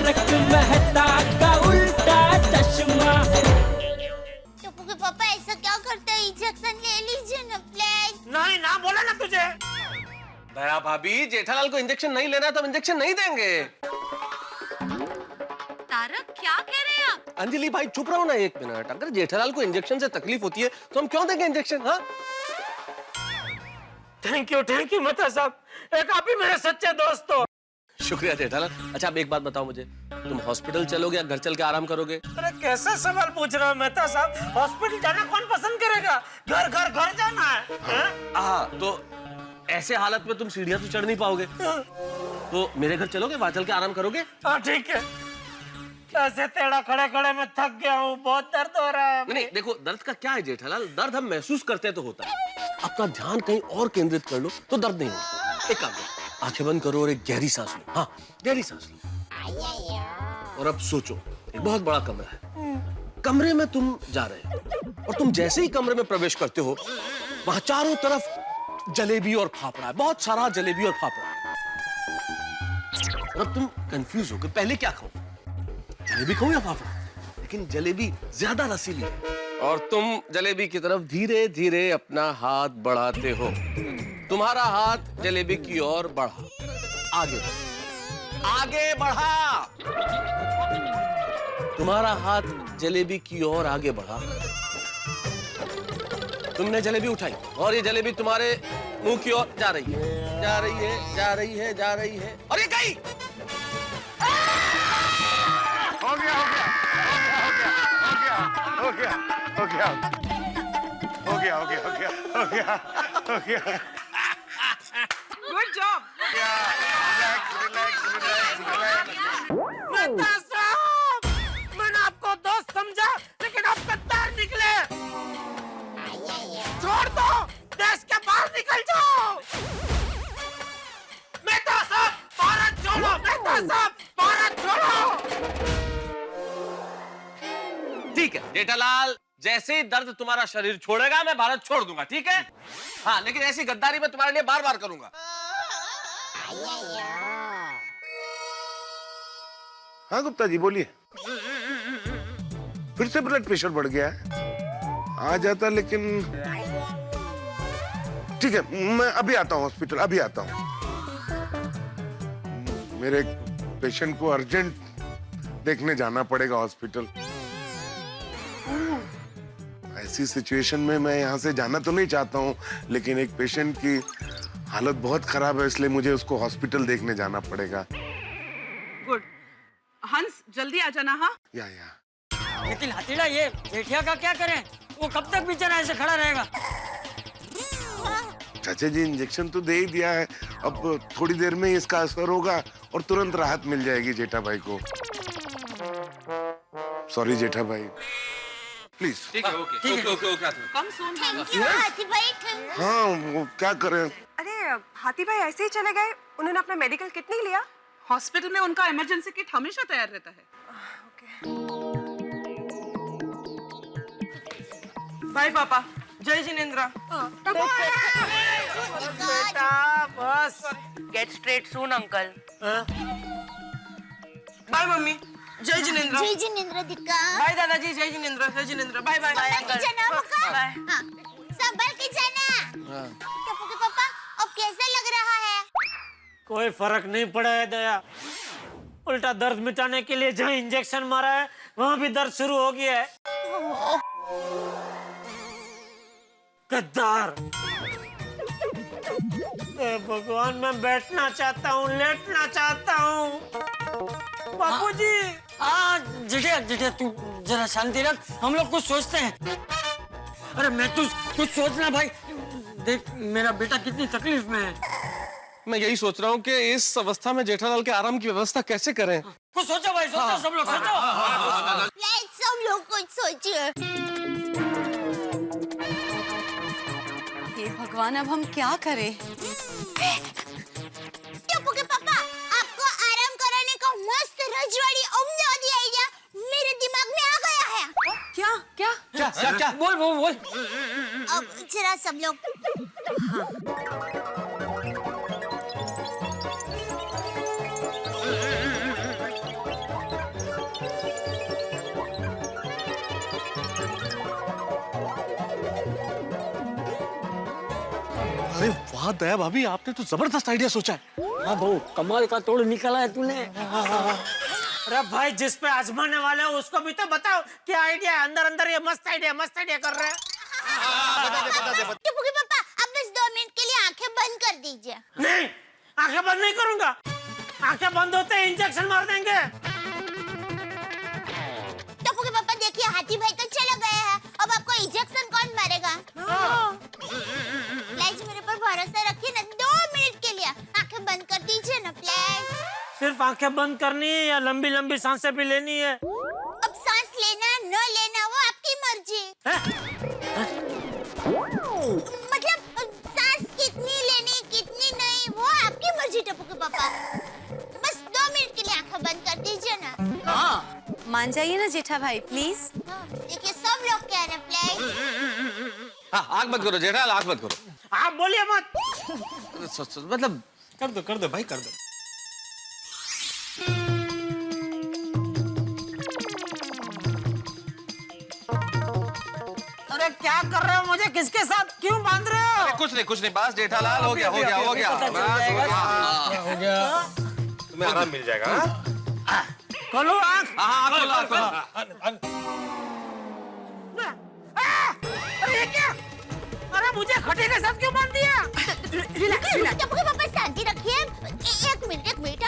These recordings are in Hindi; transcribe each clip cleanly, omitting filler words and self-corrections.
तारक मेहता का उल्टा चश्मा। टप्पू के पापा ऐसा क्या करते हैं? इंजेक्शन ले लीजिए ना प्लीज। नहीं ना, बोला ना तुझे। दया भाभी, जेठालाल को इंजेक्शन नहीं लेना तो इंजेक्शन नहीं देंगे। तारक क्या कह रहे हैं आप? अंजलि भाई चुप रहो ना एक मिनट। अगर जेठालाल को इंजेक्शन से तकलीफ होती है तो हम क्यों देंगे इंजेक्शन? हाँ, थैंक यू मेहता साहब, एक आप ही मेरे सच्चे दोस्त हो। शुक्रिया जेठालाल। अच्छा अब एक बात बताओ मुझे, तुम हॉस्पिटल चलोगे या घर चल के आराम करोगे? अरे कैसा सवाल पूछ रहे हो मेहता साहब? हॉस्पिटल जाना कौन पसंद करेगा? घर जाना है। हाँ, तो ऐसे हालत में तुम सीढ़ियां तो चढ़ नहीं पाओगे, तो मेरे घर चलोगे, वहां चल के आराम करोगे? हाँ ठीक है। ऐसे टेढ़ा खड़े मैं थक गया हूँ, बहुत दर्द हो रहा है। नहीं देखो, दर्द का क्या है जेठालाल, दर्द हम महसूस करते हैं तो होता है। अपना ध्यान कहीं और केंद्रित कर लो तो दर्द नहीं होता। एक काम करो, आंखें बंद करो और एक गहरी सांस लो। हाँ, गहरी सांस लो। और अब सोचो, एक बहुत बड़ा कमरा है, कमरे में तुम जा रहे हो और तुम जैसे ही कमरे में प्रवेश करते हो, वहां चारों तरफ जलेबी और फाफड़ा है, बहुत सारा जलेबी और फाफड़ा। और अब तुम कंफ्यूज हो कि पहले क्या खाऊं, जलेबी खाऊं या फाफड़ा? लेकिन जलेबी ज्यादा रसीली है और तुम जलेबी की तरफ धीरे धीरे अपना हाथ बढ़ाते हो। तुम्हारा हाथ जलेबी की ओर बढ़ा, आगे बढ़ा। तुम्हारा हाथ जलेबी की ओर आगे बढ़ा। तुमने जलेबी उठाई और ये जलेबी तुम्हारे मुंह की ओर जा रही है, जा रही है, जा रही है, जा रही है, और ये गई। हो गया गुड जॉब। मेहता साहब, मैंने आपको दोस्त समझा लेकिन आप गद्दार निकले। छोड़ दो, देश के बाहर निकल जाओ। मेहता साहब, भारत छोड़ो। मेहता साहब, भारत छोड़ो। ठीक है जेठालाल, जैसे ही दर्द तुम्हारा शरीर छोड़ेगा मैं भारत छोड़ दूंगा, ठीक है? हाँ, लेकिन ऐसी गद्दारी मैं तुम्हारे लिए बार बार करूंगा। हाँ गुप्ता जी बोलिए। फिर से ब्लड प्रेशर बढ़ गया है? आ जाता लेकिन ठीक है, मैं अभी आता हूँ हॉस्पिटल, अभी आता हूँ। मेरे पेशेंट को अर्जेंट देखने जाना पड़ेगा हॉस्पिटल। ऐसी सिचुएशन में मैं यहाँ से जाना तो नहीं चाहता हूँ, लेकिन एक पेशेंट की हालत बहुत खराब है, इसलिए मुझे उसको हॉस्पिटल देखने जाना पड़ेगा। गुड। हंस जल्दी आ जाना। हाँ, या लेकिन हतीड़ा, ये जेठिया का क्या करें? वो कब तक बेचारा ऐसे खड़ा रहेगा? चाचा जी इंजेक्शन तो दे ही दिया है, अब थोड़ी देर में इसका असर होगा और तुरंत राहत मिल जाएगी जेठा भाई को। सॉरी जेठा भाई, प्लीज। ठीक है, okay. Come soon. Thank you हाथी भाई। हाँ, वो क्या करें। अरे हाथी भाई ऐसे ही चले गए, उन्होंने अपना मेडिकल किट नहीं लिया? हॉस्पिटल में उनका इमरजेंसी किट हमेशा तैयार रहता है। बाय पापा, जय जिनेंद्र। बेटा बस। गेट स्ट्रेट सून अंकल। बाय मम्मी, जय जिनेंद्र। जय जिनेंद्र दिक्का। बाय दादाजी, जय जिनेंद्र, जय Jinendra. Bye bye bye uncle. Bye. हाँ, संभल के जाना। टप्पू के पापा, अब कैसा लग रहा है? कोई फर्क नहीं पड़ा है दया, उल्टा दर्द मिटाने के लिए जहाँ इंजेक्शन मारा है वहाँ भी दर्द शुरू हो गया है। गद्दार। भगवान, मैं बैठना चाहता हूँ, लेटना चाहता हूँ। बापूजी। हाँ जिठिया तू जरा शांति रख, हम लोग कुछ सोचते हैं। अरे मैं तू कुछ सोचना भाई, देख मेरा बेटा कितनी तकलीफ में है। मैं यही सोच रहा हूँ कि इस अवस्था में जेठालाल के आराम की व्यवस्था कैसे करें। कुछ सोचो भाई, सोचो सब लोग सोचो। सब लोग कुछ सोचिए। हे भगवान, अब हम क्या करें? टप्पू के पापा, आपको आराम कराने का मस्त रजवाड़ी अमदावादी आइडिया मेरे दिमाग में आ गया है। क्या? बोल। अब जरा सब लोग। अरे वाह दया भाभी, आपने तो जबरदस्त आइडिया सोचा है। हाँ बहू, कमाल का तोड़ निकाला है तूने। अरे भाई, जिस पे आजमाने वाले हो उसको भी तो बताओ क्या आइडिया है। अंदर अंदर ये मस्त आइडिया कर रहे हैं। टप्पू के पापा, आप बस 2 मिनट के लिए आंखें बंद कर दीजिए। नहीं, आंखें बंद नहीं करूंगा। आंखें बंद होते ही इंजेक्शन मार देंगे। टप्पू के पापा देखिए, हाथी भाई तो चला गया है, अब आपको इंजेक्शन कौन मारेगा? प्लीज मेरे पर भरोसा रखिए ना, 2 मिनट के लिए आंखें बंद कर दीजिए ना प्लीज। सिर्फ आंखें बंद करनी है या लंबी लंबी सांसें भी लेनी है? अब सांस लेना न लेना वो आपकी मर्जी। मतलब सांस कितनी लेनी कितनी नहीं वो आपकी मर्जी टप्पू के पापा। बस 2 मिनट के लिए आंखें बंद कर दीजिए ना। हाँ, मान जाइए ना जेठा भाई प्लीज। देखिए सब लोग कह रहे हैं प्लीज। हाँ, आंख मत करो जेठालाल, आंख मत करो। आप बोलिए मत। मतलब कर दो भाई, कर दो। अरे क्या कर रहे हो? मुझे किसके साथ क्यों बांध रहे हो? कुछ नहीं, बस जेठालाल, हो गया। तुम्हें आराम मिल जाएगा। खोलो आंख। अरे ये क्या? अरे मुझे खटे के साथ क्यों बांध दिया? टप्पू के पापा शांति रखिए। एक मिनट।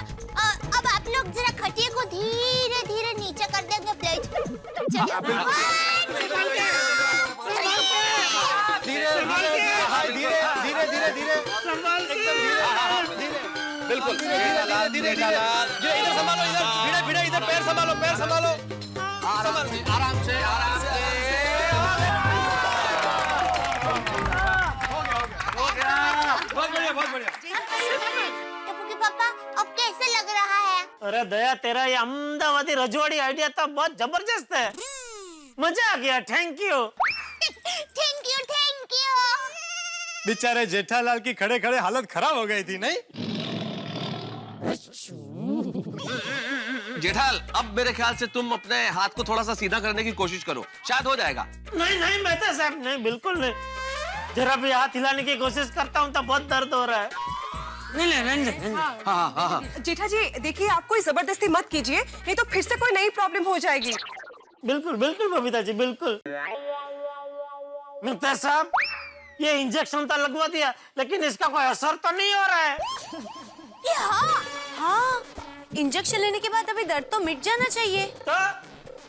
अब आप लोग जरा खटिया को धीरे धीरे नीचे कर देंगे प्लीज। बिल्कुल धीरे। इधर संभालो, इधर भिड़ा इधर, पैर संभालो। आराम से। बहुत बढ़िया। टप्पू के पापा अब कैसे लग रहा है? अरे दया, तेरा ये अहमदाबादी रजवाड़ी आइडिया तो बहुत जबरदस्त है। मजा आ गया। Thank you. Thank you. बेचारे जेठालाल की खड़े खड़े हालत खराब हो गई थी नहीं? जेठाल, अब मेरे ख्याल से तुम अपने हाथ को थोड़ा सा सीधा करने की कोशिश करो, शायद हो जाएगा। नहीं मेहता साहब, नहीं, बिल्कुल नहीं। जरा भी हाथ हिलाने की कोशिश करता हूँ तो बहुत दर्द हो रहा है। नहीं। हाँ। जेठा जी देखिए, आप कोई जबरदस्ती मत कीजिए, नहीं तो फिर से कोई नई प्रॉब्लम हो जाएगी। बिल्कुल बबीता जी, बिल्कुल। मेहता साहब, ये इंजेक्शन तो लगवा दिया लेकिन इसका कोई असर तो नहीं हो रहा है। हाँ, इंजेक्शन लेने के बाद अभी दर्द तो मिट जाना चाहिए। तो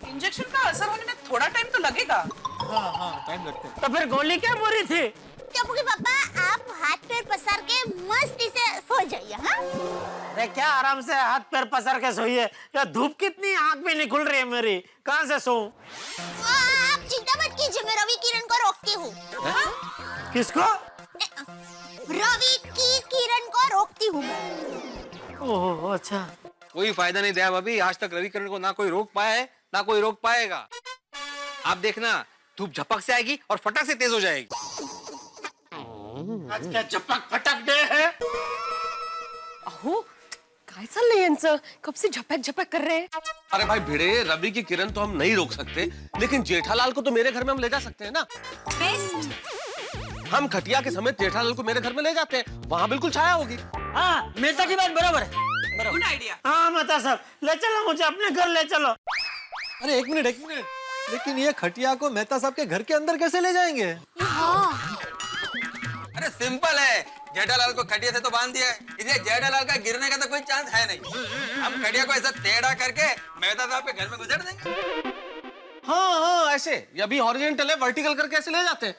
इंजेक्शन का असर होने में थोड़ा टाइम तो लगेगा। हाँ, टाइम लगता है। तो फिर गोली क्या बुरी थी? टप्पू के पापा, आप हाथ पैर पसार के मस्ती से सो जाइए। हाँ? अरे क्या आराम से हाथ पैर पसार के सोइए? या धूप कितनी, आंख भी नहीं खुल रही है मेरी, कहाँ से सोऊं? आप चिंता मत कीजिए, मैं रवि किरण को रोकती हूँ। किसको? रवि की किरण को रोकती हूँ। ओह अच्छा। कोई फायदा नहीं दया भाभी, आज तक रवि किरण को ना कोई रोक पाया है ना कोई रोक पाएगा। आप देखना, धूप झपक से आएगी और फटक से तेज हो जाएगी। आज क्या झपक फटक डे है? अहो, काय चाललंय यांचं? कब से झपक कर रहे हैं? अरे भाई भिड़े, रवि की किरण तो हम नहीं रोक सकते, लेकिन जेठालाल को तो मेरे घर में हम ले जा सकते हैं ना। हम खटिया के समेत जेठालाल को मेरे घर में ले जाते हैं, वहाँ बिल्कुल छाया होगी। हाँ, मेहता की बात बराबर है। Good idea. हाँ मेहता साहब, ले चलो मुझे अपने घर, ले चलो। अरे एक मिनट, लेकिन ये खटिया को मेहता साहब के घर के अंदर कैसे ले जाएंगे? अरे सिंपल है, जेठालाल को खटिया से तो बांध दिया है, इसलिए जेठालाल का गिरने का तो कोई चांस है नहीं। हम खटिया को ऐसा टेढ़ा करके मेहता साहब के घर में गुजर देंगे। हाँ, ऐसे। अभी हॉरिजॉन्टल है, वर्टिकल करके ऐसे ले जाते हैं।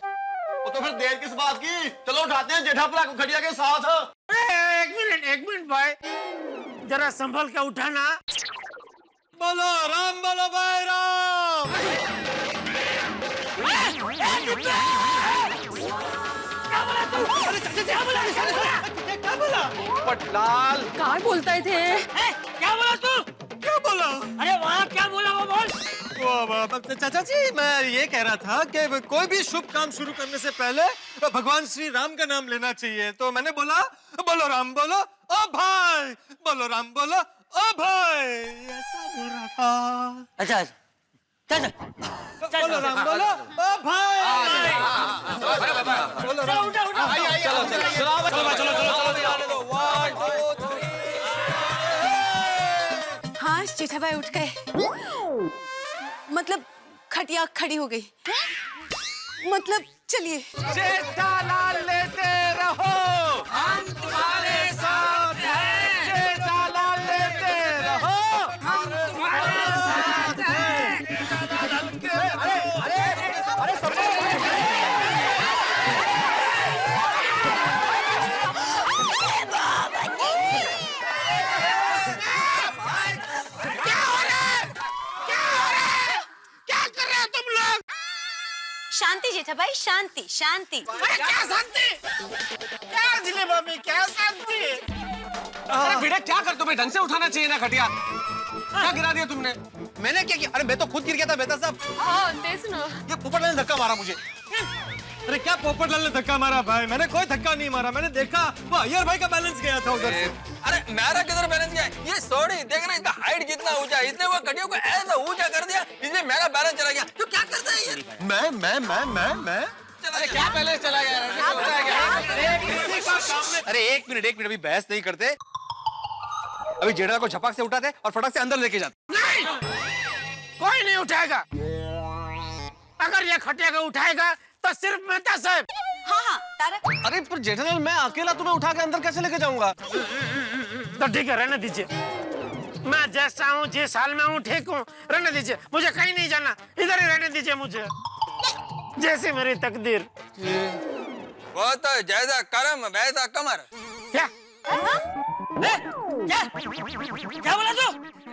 तो फिर देर किस बात की, चलो उठाते हैं जेठापरा को खटिया के साथ। एक मिनट भाई, जरा संभल के उठाना। बोलो राम, बोलो भाई राम। पटलाल, काय बोलताय थे? क्या बोला तू? क्या बोला? अरे वहाँ क्या बोला वो बोल। चाचा जी, मैं ये कह रहा था कि कोई भी शुभ काम शुरू करने से पहले भगवान श्री राम का नाम लेना चाहिए, तो मैंने बोला बोलो राम बोलो ओ भाई, बोलो राम बोलो ओ भाई, ऐसा बोल रहा था। अच्छा चल। बोलो राम बोलो ओ भाई बोलो राम उठा उठा हाँ जेठाभाई उठ गए। मतलब खटिया खड़ी हो गई। मतलब चलिए। जेठालाल लेते रहो, हम तुम्हारे साथ हैं। जेठालाल लेते रहो, हम तुम्हारे साथ हैं। अरे शांति जेठाभाई, शांति शांति। क्या शांति? क्या जिले बाबी, क्या शांति? अरे बेटा क्या कर, तुम्हें ढंग से उठाना चाहिए ना खटिया। क्या गिरा दिया तुमने? मैंने क्या किया? अरे मैं तो खुद गिर गया था मेहता साहब। हाँ तेज ना। ये पोपटलाल ने धक्का मारा मुझे। अरे क्या पोपटलाल ने धक्का मारा भाई? मैंने कोई धक्का नहीं मारा। मैंने देखा वो अय्यर भाई का बैलेंस गया था उधर से। अरे मेरा किधर बैलेंस गया? ये सॉरी देखना, इसका हाइट कितना ऊंचा है, इसने वो खटिया को ऐसा ऊंचा कर दिया, इसलिए मेरा बैलेंस चला गया। तो क्या करता है ये? मैं अरे क्या बैलेंस चला गया? अरे एक मिनट अभी बहस नहीं करते। अभी जेठा को झपक से उठाते और फटक से अंदर लेके जाते। कोई नहीं उठाएगा। अगर ये खटिया को उठाएगा तो सिर्फ मेहता साहब। हाँ हाँ तारा। अरे पर जेठालाल मैं अकेला तुम्हें उठा के अंदर कैसे लेके जाऊंगा? तो ठीक है, रहने दीजिए। मैं जैसा हूँ, जिस हाल में हूँ, ठीक हूँ, रहने दीजिए। मुझे कहीं नहीं जाना, इधर ही रहने दीजिए मुझे, जैसी मेरी तकदीर। वो तो जैसा कर्म वैसा कमर। क्या क्या बोला तू?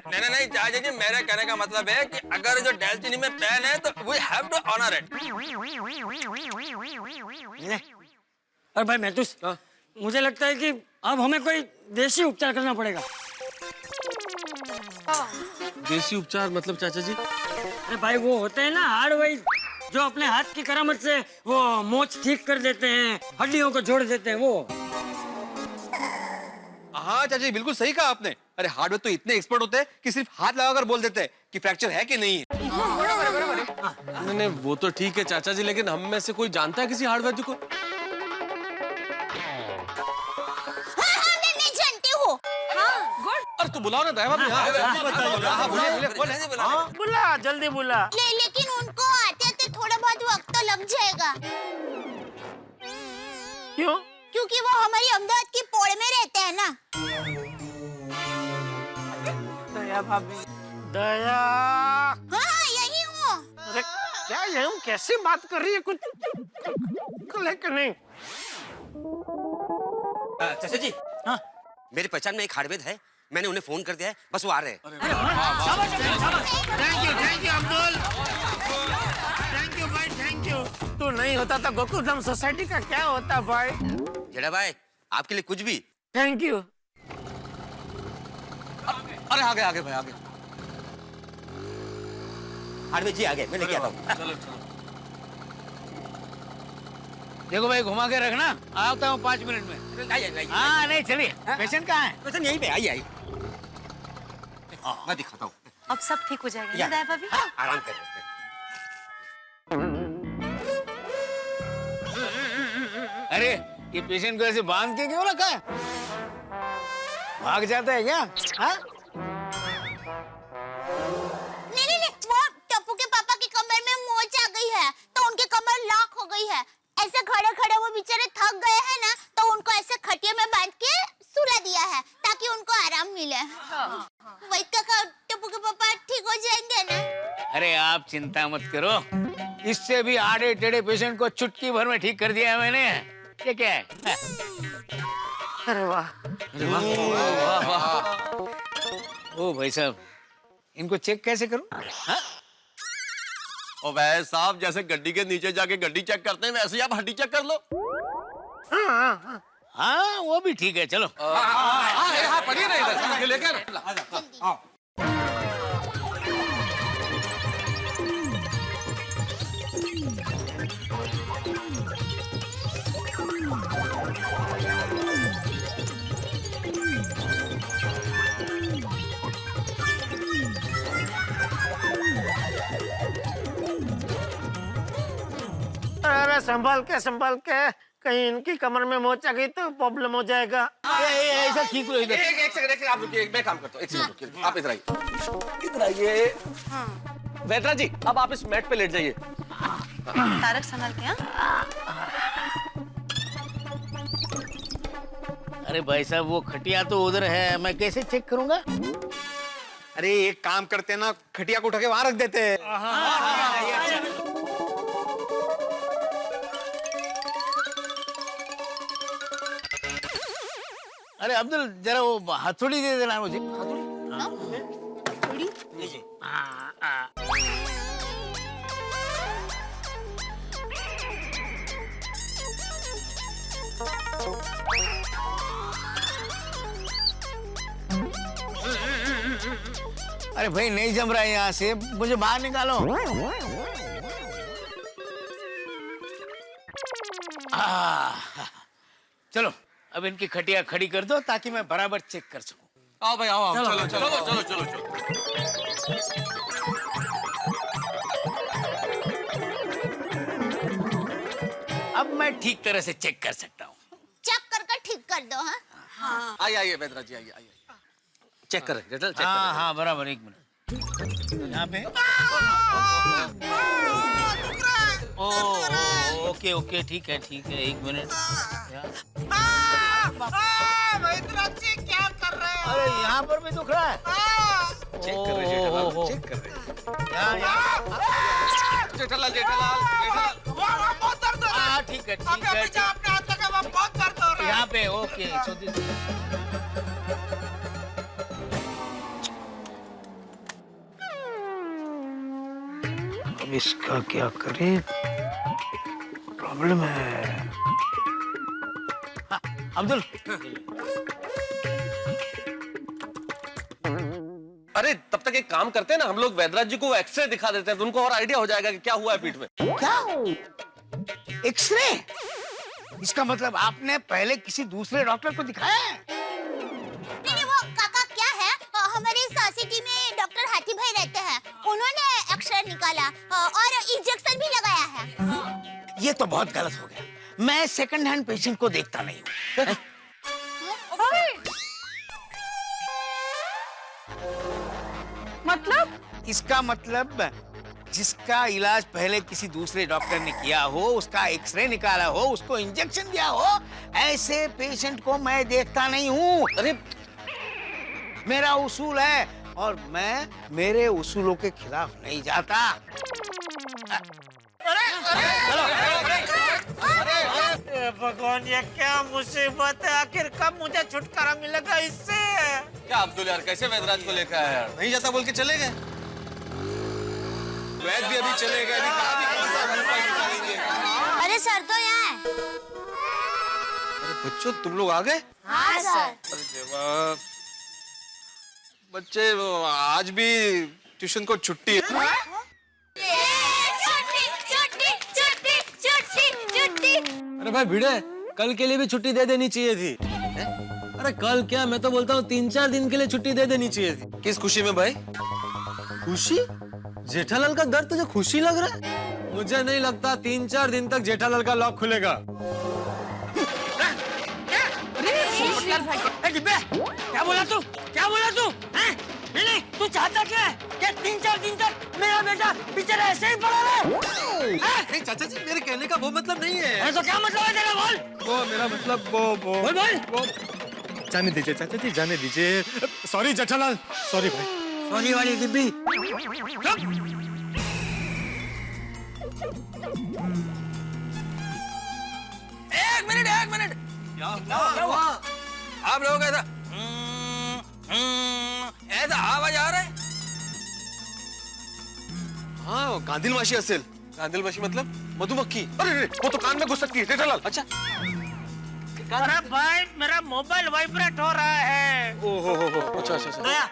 नहीं चाचा जी, मेरे कहने का मतलब है कि अगर जो डेस्टिनी में प्लान है तो we have to honour it. अरे भाई महतूस, मुझे लगता है कि अब हमें कोई देसी उपचार करना पड़ेगा। देसी उपचार मतलब चाचा जी? अरे भाई वो होते हैं ना हार्डवेयर, जो अपने हाथ की करामत से वो मोच ठीक कर देते हैं, हड्डियों को जोड़ देते हैं वो। हाँ चाचा जी बिल्कुल सही कहा आपने। अरे हार्डवेयर तो इतने एक्सपर्ट होते हैं कि सिर्फ हाथ लगाकर बोल देते हैं कि फ्रैक्चर है कि नहीं है। नहीं वो तो ठीक है चाचा जी, लेकिन हम में से कोई जानता है किसी हार्डवेयर को? मैं जानती हूँ। अरे तो बुलाओ ना दया भाभी। बुला, जल्दी बुला। लेकिन उनको आते थोड़ा बहुत वक्त तो लग जाएगा। क्यों? क्योंकि वो हमारी अहमदाबाद की पोड़ में रहते हैं ना। दया भाभी, दया। हाँ यही हूँ। अरे क्या ये हूँ? कैसी बात कर रही है? कुछ लेकिन नहीं। चाचा जी, हाँ मेरी पहचान में एक हार्डवेयर है, मैंने उन्हें फोन कर दिया है, बस वो आ रहे हैं। Thank you Abdul. Thank you भाई, थैंक यू। तू नहीं होता तो गोकुलधाम सोसाइटी का क्या होता भाई? जेठा भाई आपके लिए कुछ भी। Thank you. अरे आगे भाई आगे। हार्डवेयर जी आ गए, मैं लेके आता हूँ। चलो देखो भाई घुमा के रखना, आता हूँ 5 मिनट में। हाँ नहीं चलिए, पेशेंट कहाँ है? पेशेंट यहीं पे, आइए मैं दिखाता हूँ। अब सब ठीक हो जाएगा ना दया भाभी? आराम कर। अरे ये पेशेंट को ऐसे बांध के क्यों रखा है? भाग जाता है क्या? हाँ? नहीं, वो टप्पू के पापा की कमर में मोच आ गई है, तो उनकी कमर लॉक हो गई है। ऐसे खड़े खड़े वो बेचारे थक गए हैं ना, तो उनको ऐसे खटिया में बांध के सुला दिया है ताकि उनको आराम मिले। वही काका, टप्पू के पापा ठीक हो जाएंगे ना? अरे आप चिंता मत करो, इससे भी आड़े टेढ़े पेशेंट को चुटकी भर में ठीक कर दिया है मैंने। ये क्या है? अरे वाह, अरे वाह। ओ भाई साहब, इनको चेक कैसे करूं? हाँ? ओ भाई साहब, जैसे गड्डी के नीचे जाके गड्डी चेक करते हैं वैसे ही आप हड्डी चेक कर लो। हाँ वो भी ठीक है, चलो। हाँ पढ़िए ना इधर लेकर। संभाल के कहीं इनकी कमर में मोच आ गई तो प्रॉब्लम हो जाएगा। ऐसा ठीक लो इधर। एक सेकंड आप रुकिए, मैं काम करता हूँ। एक सेकंड रुकिए, आप इधर आइए, इधर आइए। वेदरा जी, अब आप इस मैट पे लेट जाइए। तारक संभाल के। अरे भाई साहब, वो खटिया तो उधर है, मैं कैसे चेक करूंगा? अरे एक काम करते हैं ना, खटिया को उठा के वहां रख देते हैं। अरे अब्दुल, जरा वो हथौड़ी दे देना मुझे। अरे भाई, नहीं जम रहा है यहाँ से, मुझे बाहर निकालो। चलो, अब इनकी खटिया खड़ी कर दो ताकि मैं बराबर चेक कर सकूं। आओ भाई, आओ, चलो चलो चलो चलो चलो। अब मैं ठीक तरह से चेक कर सकता हूँ। चेक कर ठीक कर दो। हाँ आइए आइए वेदरा जी, आइए आइए। चेक करें जेठल, चेक हाँ करें। हाँ, बराबर, एक मिनट। यहाँ पे ओके ओके, ठीक है, एक मिनट। क्या कर रहे हैं? अरे यहाँ पर भी दुख रहा है। चेक कर रहे जेठालाल, चेक कर रहे। जेठालाल बहुत दर्द हो रहा है। ठीक है, अपने हाथ लगा, वहाँ बहुत दर्द हो रहा है। यहाँ पे ओके। अब इसका क्या करें, प्रॉब्लम है। अब्दुल, अरे तब तक एक काम करते हैं ना, हम लोग वैद्यराज जी को एक्सरे दिखा देते हैं, तो उनको और आइडिया हो जाएगा कि क्या हुआ है पीठ में। क्या एक्सरे? इसका मतलब आपने पहले किसी दूसरे डॉक्टर को दिखाया है? नहीं, वो काका क्या है, हमारी सोसाइटी में डॉक्टर हाथी भाई रहते हैं, उन्होंने एक्सरे निकाला और इंजेक्शन भी लगाया है। ये तो बहुत गलत हो गया। मैं सेकंड हैंड पेशेंट को देखता नहीं हूँ। मतलब? इसका मतलब जिसका इलाज पहले किसी दूसरे डॉक्टर ने किया हो, उसका एक्सरे निकाला हो, उसको इंजेक्शन दिया हो, ऐसे पेशेंट को मैं देखता नहीं हूँ। अरे मेरा उसूल है और मैं मेरे उसूलों के खिलाफ नहीं जाता। भगवान, ये क्या मुसीबत है? आखिर कब मुझे छुटकारा मिलेगा इससे? क्या अब्दुल यार, कैसे वैद्यराज को लेकर आया यार? नहीं जाता बोल के चले गए। वैद्य भी अभी चले गए। अरे सर तो यहाँ है। अरे बच्चों, तुम लोग आ गए? हाँ सर। अरे देवा, बच्चे आज भी ट्यूशन को छुट्टी है। अरे भाई भिड़े, कल के लिए भी छुट्टी दे देनी चाहिए थी। अरे कल क्या, मैं तो बोलता हूँ 3-4 दिन के लिए छुट्टी दे देनी चाहिए थी। किस खुशी में भाई? खुशी? जेठालाल का दर्द तुझे खुशी लग रहा है? मुझे नहीं लगता 3-4 दिन तक जेठालाल का लॉक खुलेगा। क्या बोला तू? नहीं, तू चाहता क्या है? क्या 3-4 दिन तक मेरा बेटा बेचारा ऐसे ही पड़ा रहे? नहीं चाचा जी, मेरे कहने का वो मतलब नहीं है। तो क्या मतलब है तेरा? बोल। वो मेरा मतलब वो जाने दीजिए चाचा जी, जाने दीजिए। सॉरी जेठालाल, सॉरी भाई। सॉरी वाली डिब्बी। एक मिनट। क्या हुआ? आप लोग ऐसा आवाज आ रहा है? हाँ, कांदिलमाशी असेल। कांदिलमाशी मतलब मधुमक्खी। अरे वो तो कान में घुस सकती है जेठालाल। अच्छा। अरे भाई, मेरा मोबाइल वाइब्रेट हो रहा है। ओहो अच्छा। दया,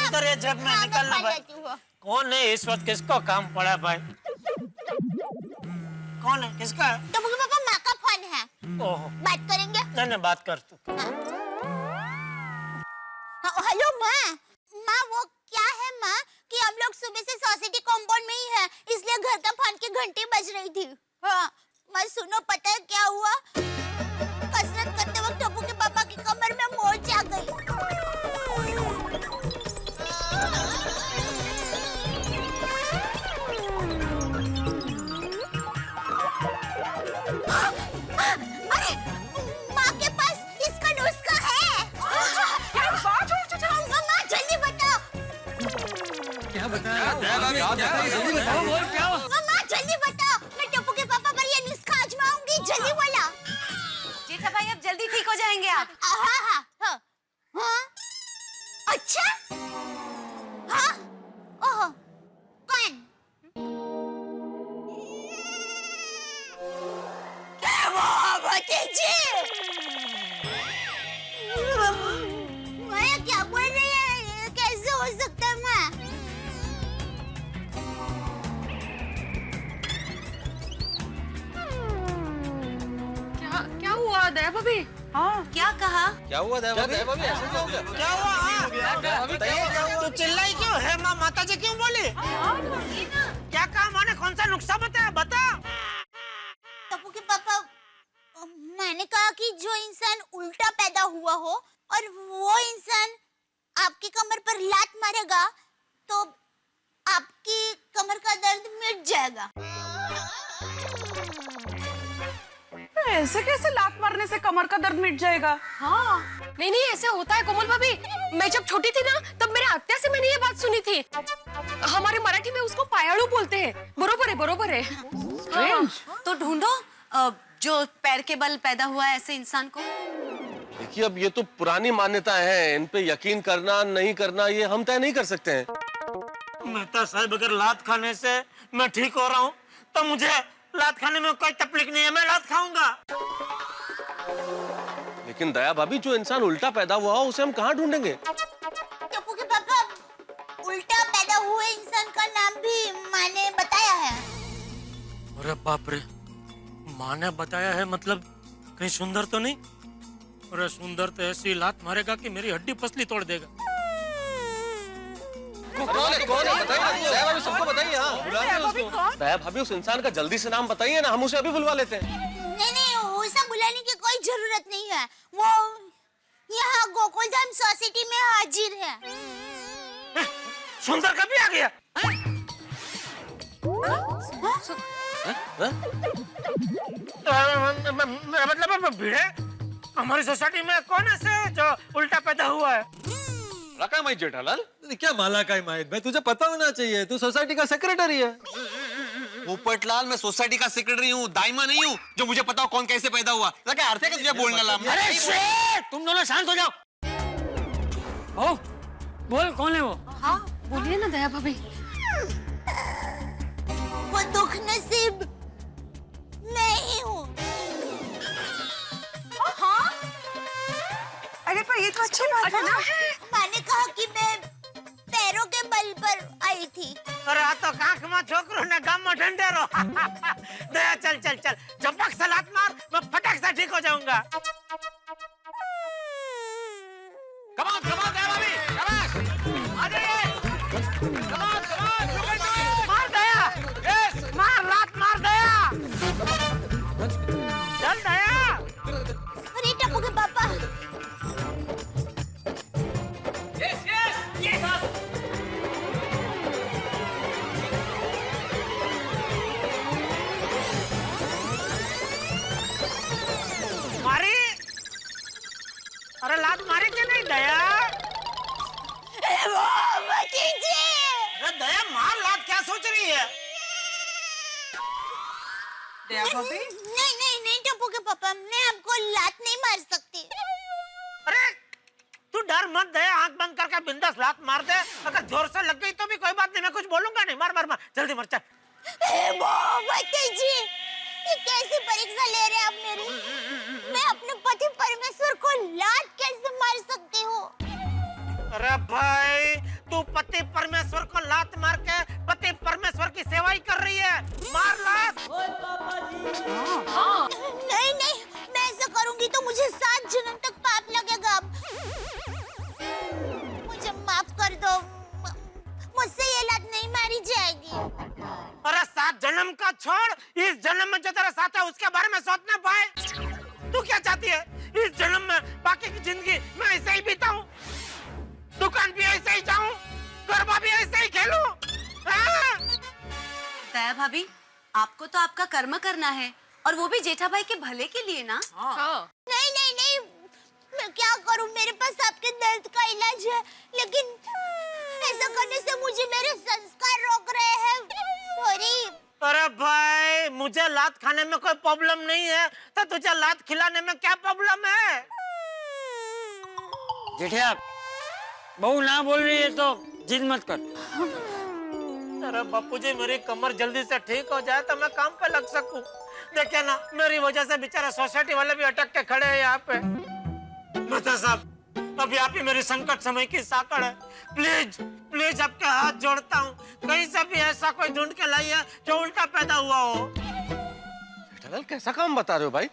इधर ये जग में निकलना भाई। कौन है इस वक्त? किसको काम पड़ा भाई? कौन है? किसका है? तो मुझे पापा माँ का फोन है। ओहो, बात करेंगे? नहीं, बात कर तू। हेलो माँ, वो क्या है माँ कि हम लोग सुबह से सोसाइटी कंपाउंड में ही है, इसलिए घर का फोन की घंटी बज रही थी। हाँ, मैं क्या बताया? मम्मा जल्दी बताओ, मैं टप्पू के पापा पर ये नुस्खा आजमाऊंगी, जल्दी बोला। जेठा भाई अब जल्दी ठीक हो जाएंगे आप। हाँ? अच्छा? हाँ? ओहो, कौन? क्या वो भतीजी? माया क्या बोल रही है? कैसे हो सकता है माँ? क्या हुआ दया भाभी? क्या कहा? क्या हुआ दया भाभी? ऐसा क्या हो गया? क्या हुआ? तो चिल्लाई क्यों है? माँ माता जी क्यों बोली? क्या काम मैंने कौन सा नुस्खा बताया? बता। टप्पू के पापा, मैंने कहा कि जो इंसान उल्टा पैदा हुआ हो और वो इंसान आपकी कमर पर लात मारेगा तो आपकी कमर का दर्द मिट जाएगा। ऐसे कैसे लात मारने से कमर का दर्द मिट जाएगा? हाँ नहीं नहीं ऐसे होता है कोमल भाभी। मैं जब छोटी थी ना तब मेरे आत्या से मैंने ये बात सुनी थी। हमारे मराठी में उसको पायाळू बोलते हैं। बरोबर है। हाँ। तो ढूंढो जो पैर के बल पैदा हुआ है ऐसे इंसान को। देखिए अब ये तो पुरानी मान्यताएं हैं, इन पे यकीन करना नहीं करना ये हम तय नहीं कर सकते हैं। मेहता साहब अगर लात खाने से मैं ठीक हो रहा हूँ तो मुझे लात खाने में कोई तकलीफ नहीं है, मैं लात खाऊंगा। लेकिन दया भाभी जो इंसान उल्टा पैदा हुआ हो उसे हम कहाँ ढूंढेंगे? टप्पू के पापा, उल्टा पैदा हुए इंसान का नाम भी माँ ने बताया है। अरे बाप रे, माँ ने बताया है मतलब कहीं सुंदर तो नहीं? अरे सुंदर तो ऐसी लात मारेगा कि मेरी हड्डी पसली तोड़ देगा। कौन है? बताइए दया भाभी, सबको बताइए। हाँ बुलाइए उसको। दया भाभी उस इंसान का जल्दी से नाम बताइए ना, हम उसे अभी बुलवा लेते हैं। नहीं, वो सब बुलाने की कोई जरूरत नहीं है। वो यहाँ गोकुलधाम सोसाइटी में हाजिर है। सुंदर कभी आ गया? मतलब भिड़े हमारी सोसाइटी में कौन ऐसे जो उल्टा पैदा हुआ है? रखा मैं जेठालाल। क्या माला का माहित भाई, तुझे पता होना चाहिए, तू सोसाइटी का सेक्रेटरी है। पोपटलाल, मैं सोसाइटी का सेक्रेटरी हूँ, दाइमा नहीं हूँ जो मुझे पता हो कौन कैसे पैदा हुआ। क्या अर्थ है कि तुझे बोलने लगा? अरे शेर, तुम दोनों शांत हो जाओ। ओ, बोल कौन है वो? हाँ बोलिए ना दया भाभी। वो दुख नसीब मैं ही हूँ। हाँ? अरे पर ये तो अच्छी बात है ना। मैंने कहा कि मैं पैरों के बल पर आई थी। अरे आ तो कांख में छोकरो ने गाम में ढंढेरो। दया चल झपक से लात मार, मैं फटक से ठीक हो जाऊंगा। कमान दया भाभी, कमान आ जाइए। कमान मार दया, मार लात मार दया। चल दया। अरे टप्पू के पापा, मारी? अरे लात मारी क्या नहीं दया? वो भतीजी। अरे दया मार लात, क्या सोच रही है? दया भाभी, नहीं टप्पू के पापा, मैं आपको लात नहीं मार सकती। अरे तू डर मत दया, आंख बंद करके बिंदास लात मार दे। अगर जोर से लग गई तो भी कोई बात नहीं, मैं कुछ बोलूंगा नहीं। मार जल्दी मार, चल। वो भतीजी, ये कैसी परीक्षा ले रहे हैं आप मेरी? मैं अपने पति परमेश्वर को लात कैसे मार सकती हूँ? अरे भाई, तू पति परमेश्वर को लात मार के पति परमेश्वर की सेवा ही कर रही है। मार लात। नहीं, मैं ऐसा करूंगी तो मुझे 7 जन्म तक पाप लगेगा। मुझे माफ कर दो, मुझसे ये लात नहीं मारी जाएगी। अरे 7 जन्म का छोड़, इस जन्म में जो तेरा साथ है उसके बारे में सोचना पाए। तू क्या चाहती है? इस जन्म में बाकी की जिंदगी मैं ऐसे ही बिताऊं, दुकान भी ऐसे ही जाऊं, गरबा भी ऐसे ही खेलूं? दया भाभी, आपको तो आपका कर्म करना है और वो भी जेठा भाई के भले के लिए ना। हाँ। नहीं, मैं क्या करूं? मेरे पास आपके दर्द का इलाज है, लेकिन ऐसा करने से मुझे मेरे तुझे लात खाने में कोई प्रॉब्लम नहीं है तो तुझे लात खिलाने में क्या प्रॉब्लम है? जेठिया बहू ना बोल रही है तो जिद मत कर। अरे बापूजी, मेरी कमर जल्दी से ठीक हो जाए तो मैं काम पे लग सकूं। देखिए ना, मेरी वजह से बेचारे सोसाइटी वाले भी अटक के खड़े हैं यहाँ पे। मेहता साहब, अभी आप ही मेरी संकट समय की साकड़ है। प्लीज प्लीज आपके हाथ जोड़ता हूँ, कहीं से भी ऐसा कोई ढूंढ के लाइए जो उल्टा पैदा हुआ हो। जेठालाल, कैसा काम बता रहे हो भाई?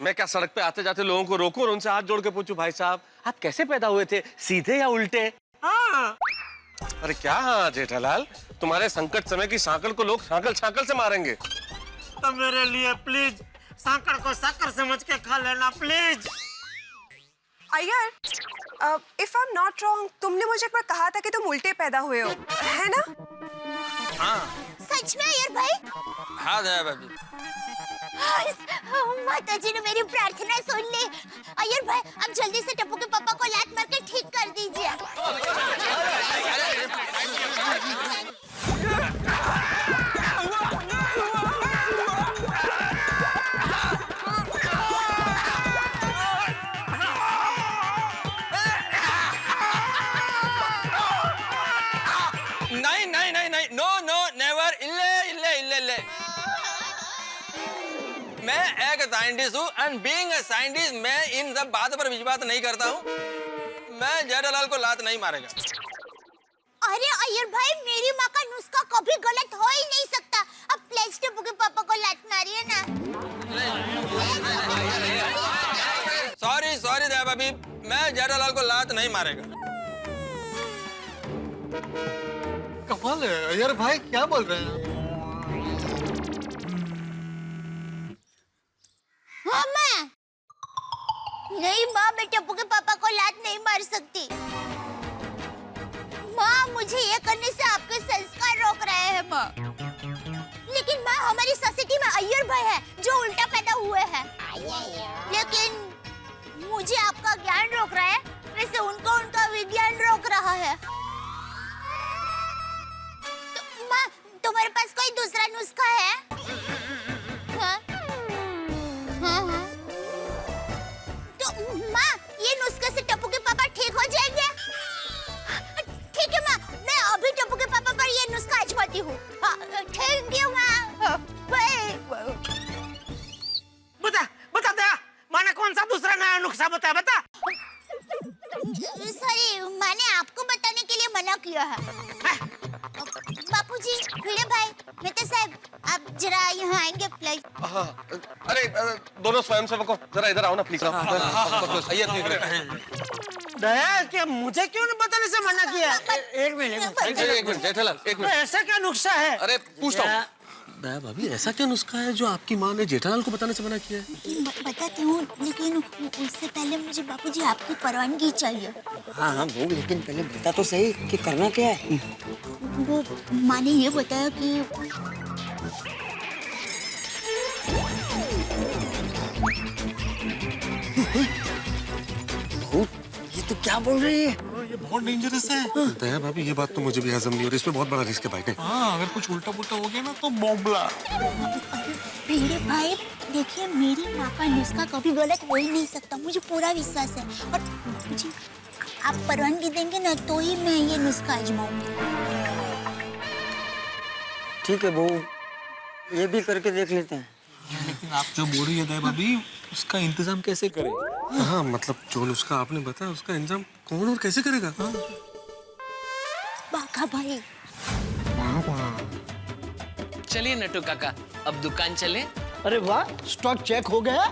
मैं क्या सड़क पे आते जाते लोगों को रोकूं और उनसे हाथ जोड़ के पूछूं, भाई साहब आप कैसे पैदा हुए थे, सीधे या उल्टे? हाँ। अरे क्या हाँ जेठालाल, तुम्हारे संकट समय की सांकड़ को लोग सांकल सांकल से मारेंगे। तो मेरे लिए प्लीज सांकड़ को साकर समझ के खा लेना please. Iyer, if I am not wrong, तुमने मुझे एक बार कहा था कि तुम उल्टे पैदा हुए हो, है ना? हाँ सच में अय्यर भाई? हाँ दया भाभी। माता जी ने मेरी प्रार्थना सुन ली। अय्यर भाई, अब जल्दी से टप्पू के पापा को लात मार के ठीक कर दीजिए। नहीं नहीं नहीं नहीं, नो नो नेवर, इल्ले इल्ले इल्ले इल्ले। मैं एक साइंटिस्ट हूँ एंड बीइंग अ साइंटिस्ट मैं इन सब बातों पर विश्वास नहीं करता हूँ। मैं जेठालाल को लात नहीं मारेगा। अरे अय्यर भाई, मेरी माँ का नुस्खा कभी गलत हो ही नहीं सकता। अब प्लीज टप्पू के पापा को लात मारिए ना। सॉरी सॉरी दया भाभी, मैं जेठालाल को लात नहीं मारेगा। कमाल है अय्यर भाई, क्या बोल रहे हैं? हाँ माँ। नहीं माँ, मैं टप्पू के पापा को लात नहीं मार सकती। माँ, मुझे ये करने से आपके संस्कार रोक रहे हैं माँ। लेकिन माँ, हमारी सोसाइटी में अय्यर भाई है जो उल्टा पैदा हुए हैं। लेकिन मुझे आपका ज्ञान रोक रहा है, वैसे उनको उनका विज्ञान रोक रहा है। तो, माँ, तुम्हारे पास कोई दूसरा नुस्खा है? हाँ? हाँ हाँ। तो माँ, ये नुस्खे से टप्पू के पापा ठीक हो जाएंगे? ठीक है माँ, मैं अभी टप्पू के पापा पर ये नुस्खा आजमाती हूँ। थैंक यू माँ। बाय। बता बता दया, माँ ने कौन सा दूसरा नया नुस्खा बताया, बता। सॉरी, मैंने आपको बताने के लिए मना किया है। बापूजी, भिड़े भाई, मेहता साहब, आप जरा यहाँ आएंगे प्लीज। हाँ, अरे दोनों स्वयंसेवकों जरा इधर आओ ना प्लीज। दया, क्या मुझे क्यों नहीं बताने से मना किया? एक मिनट जेठालाल एक मिनट। ऐसा क्या नुस्खा है? अरे पूछता हूँ दया भाभी, ऐसा क्या नुस्खा है जो आपकी माँ ने जेठालाल को बताने से मना किया है? बताती हूँ, लेकिन उससे पहले मुझे बापूजी आपकी परवानगी चाहिए। हाँ हाँ वो, लेकिन पहले बता तो सही कि करना क्या है। वो माँ ने ये बताया कि ये तो क्या बोल रही है? ये बहुत डेंजरस है। दया भाभी, ये बात तो मुझे भी हजम नहीं हो रही, इसमें बहुत बड़ा रिस्क है भाई। नहीं, हाँ, अगर कुछ उल्टा पुल्टा हो गया ना तो बॉम्बला। भिड़े भाई, देखिए, मेरी माँ का नुस्खा कभी गलत हो ही नहीं सकता, मुझे पूरा विश्वास है। और मुझे आप परवानगी देंगे ना तो ही मैं ये नुस्खा आजमाऊंगी। ठीक है बहू, ये भी करके देख लेते हैं। लेकिन आप जो बोल रही है दया भाभी, उसका इंतजाम कैसे करें? हाँ, मतलब जो नुस्खा आपने बताया उसका इंतजाम कौन और कैसे करेगा? बाघा भाई। चलिए नट्टू काका, अब दुकान चले। अरे वाह, स्टॉक चेक हो गया।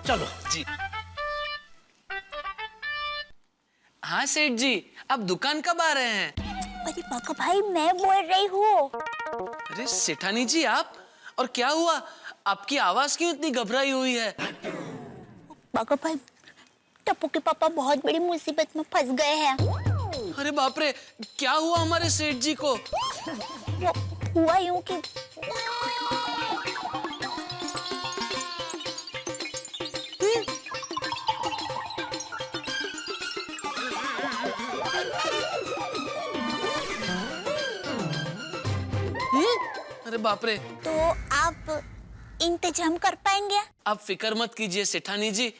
चलो जी। हाँ सेठ जी, अब दुकान कब आ रहे हैं? अरे बाघा भाई, मैं बोल रही हूँ। अरे सेठानी जी आप, और क्या हुआ? आपकी आवाज क्यों इतनी घबराई हुई है? बाघा भाई, टप्पू के पापा बहुत बड़ी मुसीबत में फंस गए हैं। अरे बाप रे, क्या हुआ हमारे सेठ जी को? वो हुआ यूं कि अरे बाप रे। तो आप इंतजाम कर पाएंगे? आप फिक्र मत कीजिए सेठानी जी,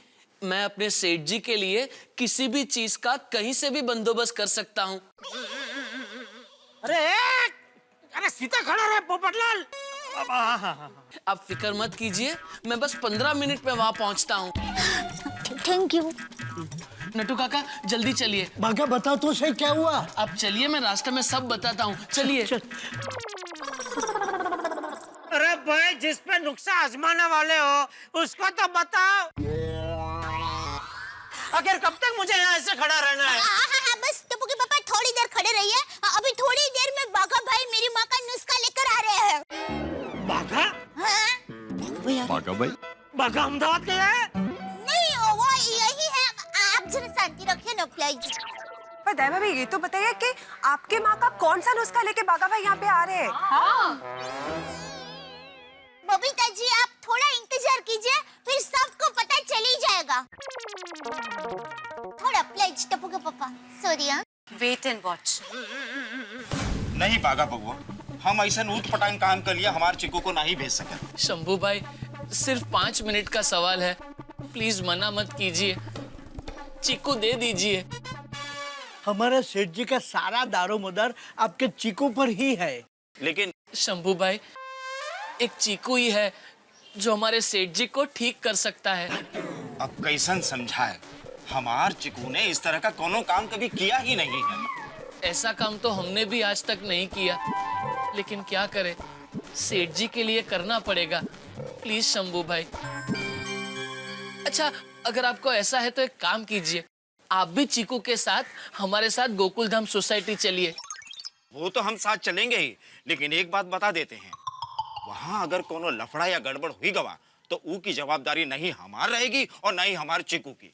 मैं अपने सेठ जी के लिए किसी भी चीज का कहीं से भी बंदोबस्त कर सकता हूँ। अरे सीधा खड़ा रहे पोपटलाल। आप फिक्र मत कीजिए, मैं बस 15 मिनट में वहाँ पहुँचता हूँ। Thank you. नटू काका जल्दी चलिए। बाका बताओ तो सही क्या हुआ? आप चलिए, मैं रास्ते में सब बताता हूँ, चलिए। अरे भाई, जिस पे नुक्सा आजमाने वाले हो उसको तो बताओ। आखिर कब तक मुझे यहाँ ऐसे खड़ा रहना है? हाँ, बस टप्पू के पापा थोड़ी देर खड़े रहिए। अभी थोड़ी देर में बाघा भाई मेरी माँ का नुस्खा लेकर आ रहे हैं। बाघा? हाँ? बाघा भाई? बाघा अहमदाबाद गया है? नहीं, वो यही है। आप जरा शांति रखिए ना प्लीज। पर दया भाभी ये तो बताइए कि आपके माँ का कौन सा नुस्खा लेके बाघा भाई यहाँ पे आ रहे हैं? बबीता जी आप थोड़ा इंतजार कीजिए, फिर सबको पता चल ही जाएगा। थोड़ा प्लीज टप्पू के पापा, सॉरी। Wait and watch. नहीं बागा बबुआ, हम ऐसा ऊट पटांग काम कर लिया हमारे चिक्कू को नहीं भेज सके। शंभू भाई सिर्फ 5 मिनट का सवाल है, प्लीज मना मत कीजिए, चीकू दे दीजिए। हमारे सेठ जी का सारा दारोमदार आपके चीकू पर ही है। लेकिन शंभू भाई एक चीकू ही है जो हमारे सेठ जी को ठीक कर सकता है। अब कैसन समझाए, हमार चिकू ने इस तरह का कोनो काम कभी किया ही नहीं है। ऐसा काम तो हमने भी आज तक नहीं किया, लेकिन क्या करें, सेठ जी के लिए करना पड़ेगा। प्लीज शंभू भाई। अच्छा अगर आपको ऐसा है तो एक काम कीजिए, आप भी चीकू के साथ हमारे साथ गोकुलधाम सोसाइटी चलिए। वो तो हम साथ चलेंगे ही, लेकिन एक बात बता देते हैं, वहाँ अगर कोनो लफड़ा या गड़बड़ हुई गवा तो ऊ की जवाबदारी नहीं हमार रहेगी और नहीं हमारे चिकू की।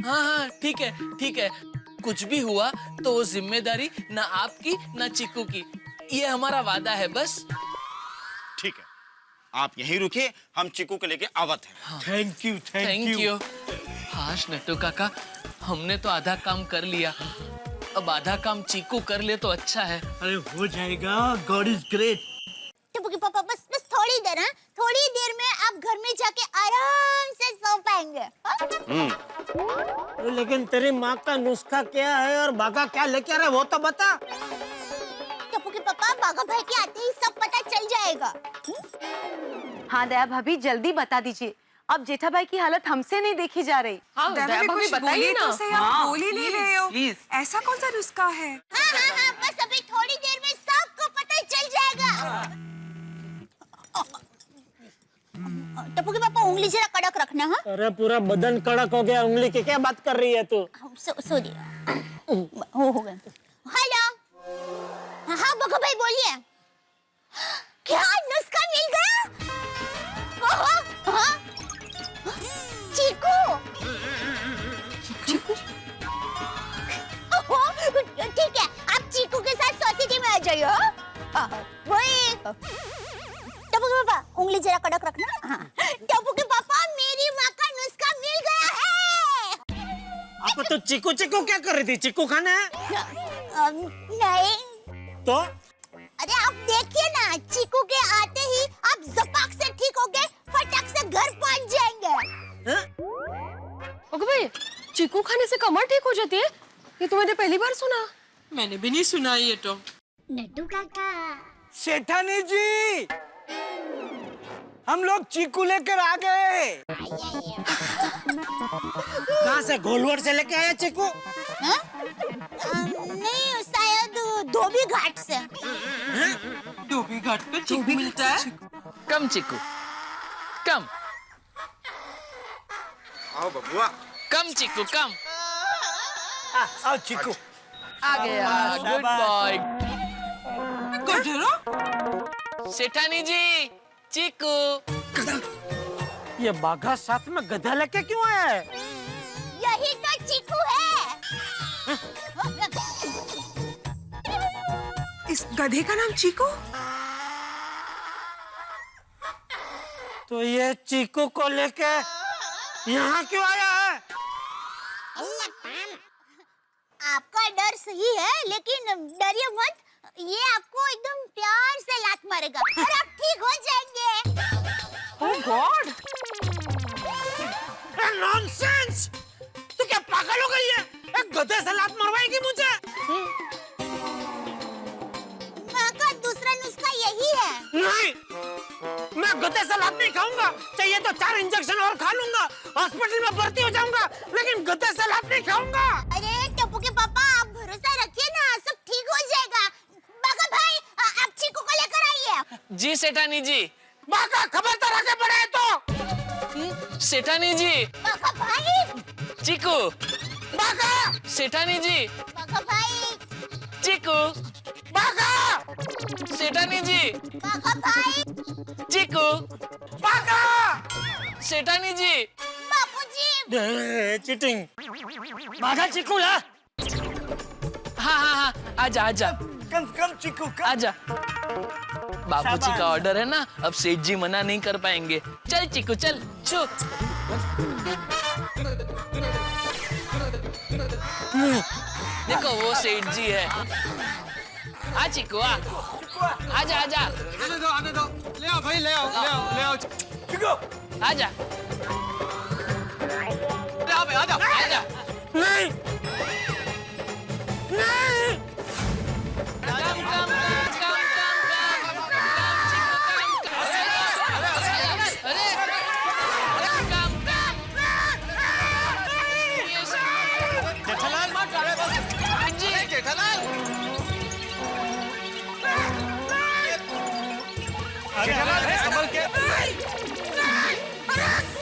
हाँ ठीक है ठीक है, कुछ भी हुआ तो वो जिम्मेदारी ना आपकी ना चीकू की, ये हमारा वादा है बस। ठीक है, आप यहीं रुकिए, हम चिकू को लेके आवत हैं। Thank you thank you. हाश नट्टू काका, हमने तो आधा काम कर लिया, अब आधा काम चीकू कर ले तो अच्छा है। अरे हो जाएगा, गॉड इज ग्रेट। टप्पू के पापा बस थोड़ी देर, हाँ? थोड़ी देर में आप घर में जाके आराम से सो पाएंगे। लेकिन तेरी माँ का नुस्खा क्या है और बाघा क्या लेके आ रहा है वो तो बता। टप्पू के पापा बाघा भाई के आते ही सब पता चल जाएगा। हाँ दया भाभी जल्दी बता दीजिए, अब जेठा भाई की हालत हमसे नहीं देखी जा रही। हाँ दया दया भाभी भाभी कुछ बताइए बोलिए ना। तो सही, आप बोल ही नहीं रहे हो। प्लीज। ऐसा कौन सा नुस्खा है? हाँ, बस अभी थोड़ी देर में सबको पता चल जाएगा। टप्पू के पापा उंगली जरा कड़क रखना। हाँ अरे पूरा बदन कड़क हो गया, उंगली की क्या बात कर रही है तू? सॉरी, हो गया। हेलो, हाँ बाघा भाई बोलिए। क्या नुस्खा मिल गया? हाँ? चीकू। ठीक है, आप चीकू के साथ सोसाइटी में आ जाइए। वही टप्पू के पापा उंगली जरा कड़क रखना। हाँ टप्पू के पापा मेरी माँ का नुस्खा मिल गया है। आप तो चिकू चिकू क्या कर रही थी? चिकू खाना है? नहीं तो अरे आप देखिए ना, चीकू के आते ही आप जपाक से ठीक हो गए, फटाक से घर पहुंच जाएंगे। ओके भाई, चीकू खाने से कमर ठीक हो जाती है? ये तो मैंने पहली बार सुना। मैंने भी नहीं सुना ये तो। नट्टू काका, सेठानी जी, हम लोग चीकू लेकर आ गए। कहाँ से? गोलवर से लेके आया चिकू? नहीं शायद धोबी घाट से। धोबी घाट पे चीकू मिलता है? कम चिकू कम। आओ बबुआ। कम चिकू कम। आओ चीकू। आ गया, गुड बॉय। सेठानी जी, चीकू। ये बाघा साथ में गधा लेके क्यों आया है? यही तो चीकू है। इस गधे का नाम चीकू? तो ये चीकू को लेके यहाँ क्यों आया है? आपका डर सही है, लेकिन डरिए मत, ये आपको एकदम प्यार से लात मारेगा और आप ठीक हो जाएंगे। ओह गॉड, नॉनसेंस! तू क्या पागल हो गई है? एक गधे से लात मरवाएगी मुझे? माँ का दूसरा नुस्खा यही है। नहीं, मैं गधे से लात नहीं खाऊंगा। चाहिए तो 4 इंजेक्शन और खा लूंगा, हॉस्पिटल में भर्ती हो जाऊंगा, लेकिन गधे से लात नहीं खाऊंगा। अरे टप्पू के पापा, आप भरोसा रखिए ना, सब ठीक हो जाएगा। बाका भाई, आप चीकू को लेकर आइए। जी सेठानी जी। बाका खबरदार आगे बढ़े तो। सेठानी जी। बाका भाई। चीकू। बाका। सेठानी जी। बाका भाई। चीकू। बाका। सेठानी जी। बाका भाई। चीकू। बाका। सेठानी जी। बापूजी। चीटिंग। बाका चीकू ला। हाँ, आजा आजा। कम चीकू आजा। बाबूजी का ऑर्डर है ना, अब सेठ जी मना नहीं कर पाएंगे। चल चीकू चल, छू। देखो वो सेठ जी है। आ चीकू आ, आजा आजा। आने दो, ले आओ भाई, ले आओ। चीकू आजा। ले आओ भाई, आजा। आजा। नहीं, नहीं।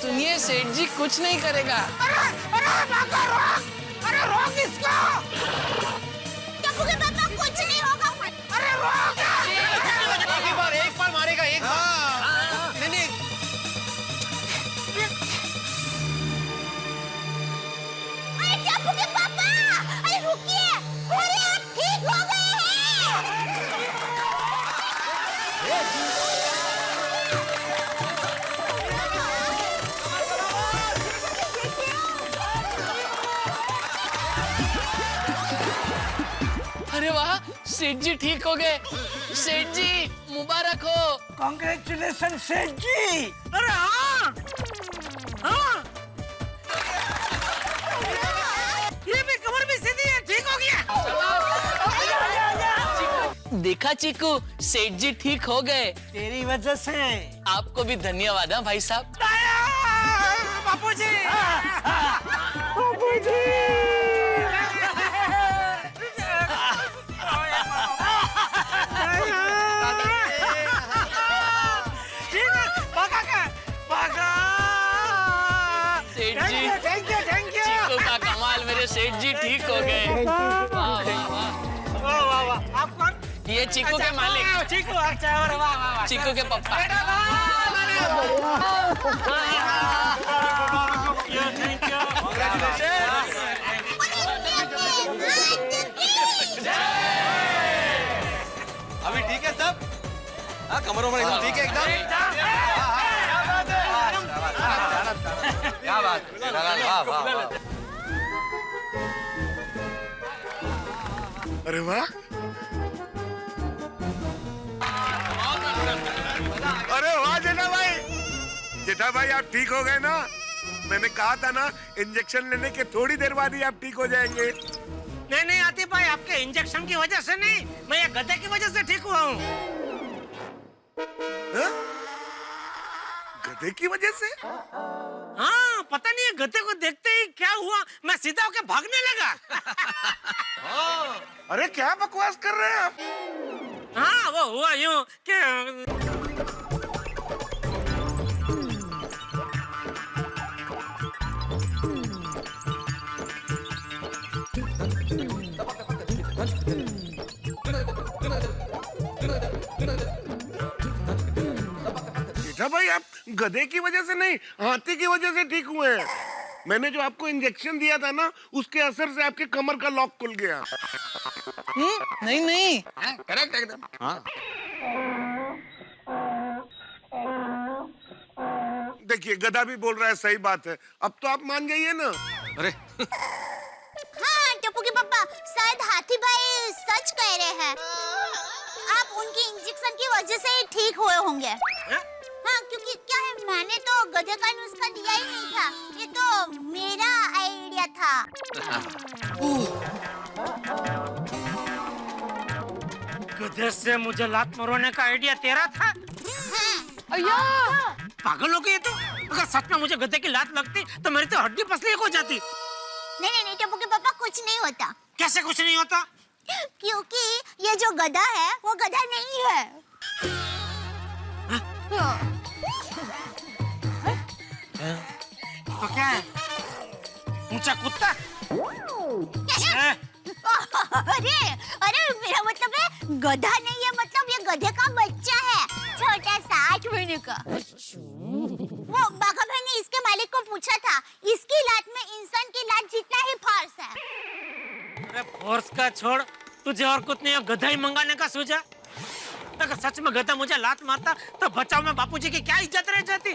सुनिए सेठ जी, कुछ नहीं करेगा। अरे रोक इसको। टप्पू के पापा, कुछ नहीं होगा। अरे रोक। एक बार मारेगा, एक बार। नहीं। अरे टप्पू के पापा, अरे रुकिए, अरे आप ठीक हो गए हैं। अरे वाह, सेठ जी ठीक हो गए। सेठ जी मुबारक हो। कांग्रेचुलेशन सेठ जी। अरे हाँ, हाँ। ये भी कमर भी सीधी है, ठीक हो गया। देखा चीकू, सेठ जी ठीक हो गए। तेरी वजह से। आपको भी धन्यवाद है भाई साहब। बापूजी। सेठ जी, थैंक यू। चीकू का कमाल, मेरे सेठ जी ठीक हो गए। वाह। आप कौन? ये चीकू के मालिक। चीकू, अच्छा, वाह। चीकू के पप्पा। Thank you. अभी ठीक है सब? हाँ, कमरों में एकदम ठीक है एकदम। क्या बात, वाह। अरे वाह, अरे वाह जेठा भाई। जेठा भाई आप ठीक हो गए ना? मैंने कहा था ना, इंजेक्शन लेने के थोड़ी देर बाद ही आप ठीक हो जाएंगे। नहीं आतिफ भाई, आपके इंजेक्शन की वजह से नहीं, मैं ये गधे की वजह से ठीक हुआ हूँ। गधे की वजह से? हाँ, पता नहीं है गधे को देखते ही क्या हुआ, मैं सीधा होके भागने लगा। अरे क्या बकवास कर रहे हैं आप? हाँ, वो हुआ यूं कि जेठा भाई आप गधे की वजह से नहीं, हाथी की वजह से ठीक हुए हैं। मैंने जो आपको इंजेक्शन दिया था ना, उसके असर से आपके कमर का लॉक खुल गया। नहीं। करेक्ट एकदम। हाँ। देखिए गधा भी बोल रहा है, सही बात है। अब तो आप मान जाइए ना। अरे हाँ टप्पू के पापा, शायद हाथी भाई सच कह रहे हैं। वजह से ही ठीक हुए होंगे। हाँ, क्योंकि क्या है, मैंने तो गधे का नुस्खा दिया ही नहीं था, ये तो मेरा आइडिया था। गधे से मुझे लात मरवाने का आइडिया तेरा था? अय्या पागल हो गई तू? अगर सच में मुझे गधे की लात लगती तो मेरी तो हड्डी पसली हो जाती। नहीं, टप्पू के पापा, कुछ नहीं होता। कैसे कुछ नहीं होता? क्योंकि ये जो गधा है वो गधा नहीं है। तो क्या है? ऊंचा कुत्ता? अरे मेरा मतलब है गधा नहीं है, मतलब ये गधे का बच्चा है, छोटा सा 8 महीने का। वो बाघा भाई ने इसके मालिक को पूछा था, इसकी लात में इंसान की लात जितना ही फोर्स है। अरे फोर्स का छोड़, तुझे और कुछ नहीं, गधा ही मंगाने का सोचा। अगर सच में गधा मुझे लात मारता तो बचाव में बापूजी की क्या इज्जत रह जाती।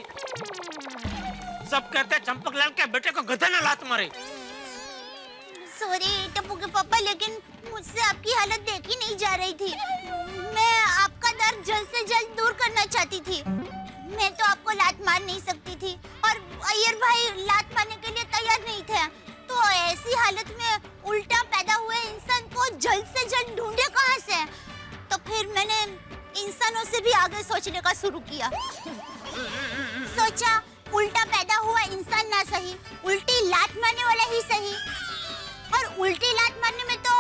सब कहते हैं चंपकलाल के बेटे को गधा ने लात मारी। सॉरी टप्पू के पापा, लेकिन मुझसे आपकी हालत देखी नहीं जा रही थी। मैं आपका दर्द जल्द से जल्द दूर करना चाहती थी। मैं तो आपको लात मार नहीं सकती थी और अय्यर भाई लात मारने के लिए तैयार नहीं थे। तो ऐसी हालत में उल्टा पैदा हुए इंसान को जल्द से जल्द ढूंढे कहाँ से? तो फिर मैंने इंसानों से भी आगे सोचने का शुरू किया। सोचा उल्टा पैदा हुआ इंसान ना सही, उल्टी लात मारने वाला ही सही। और उल्टी लात मारने में तो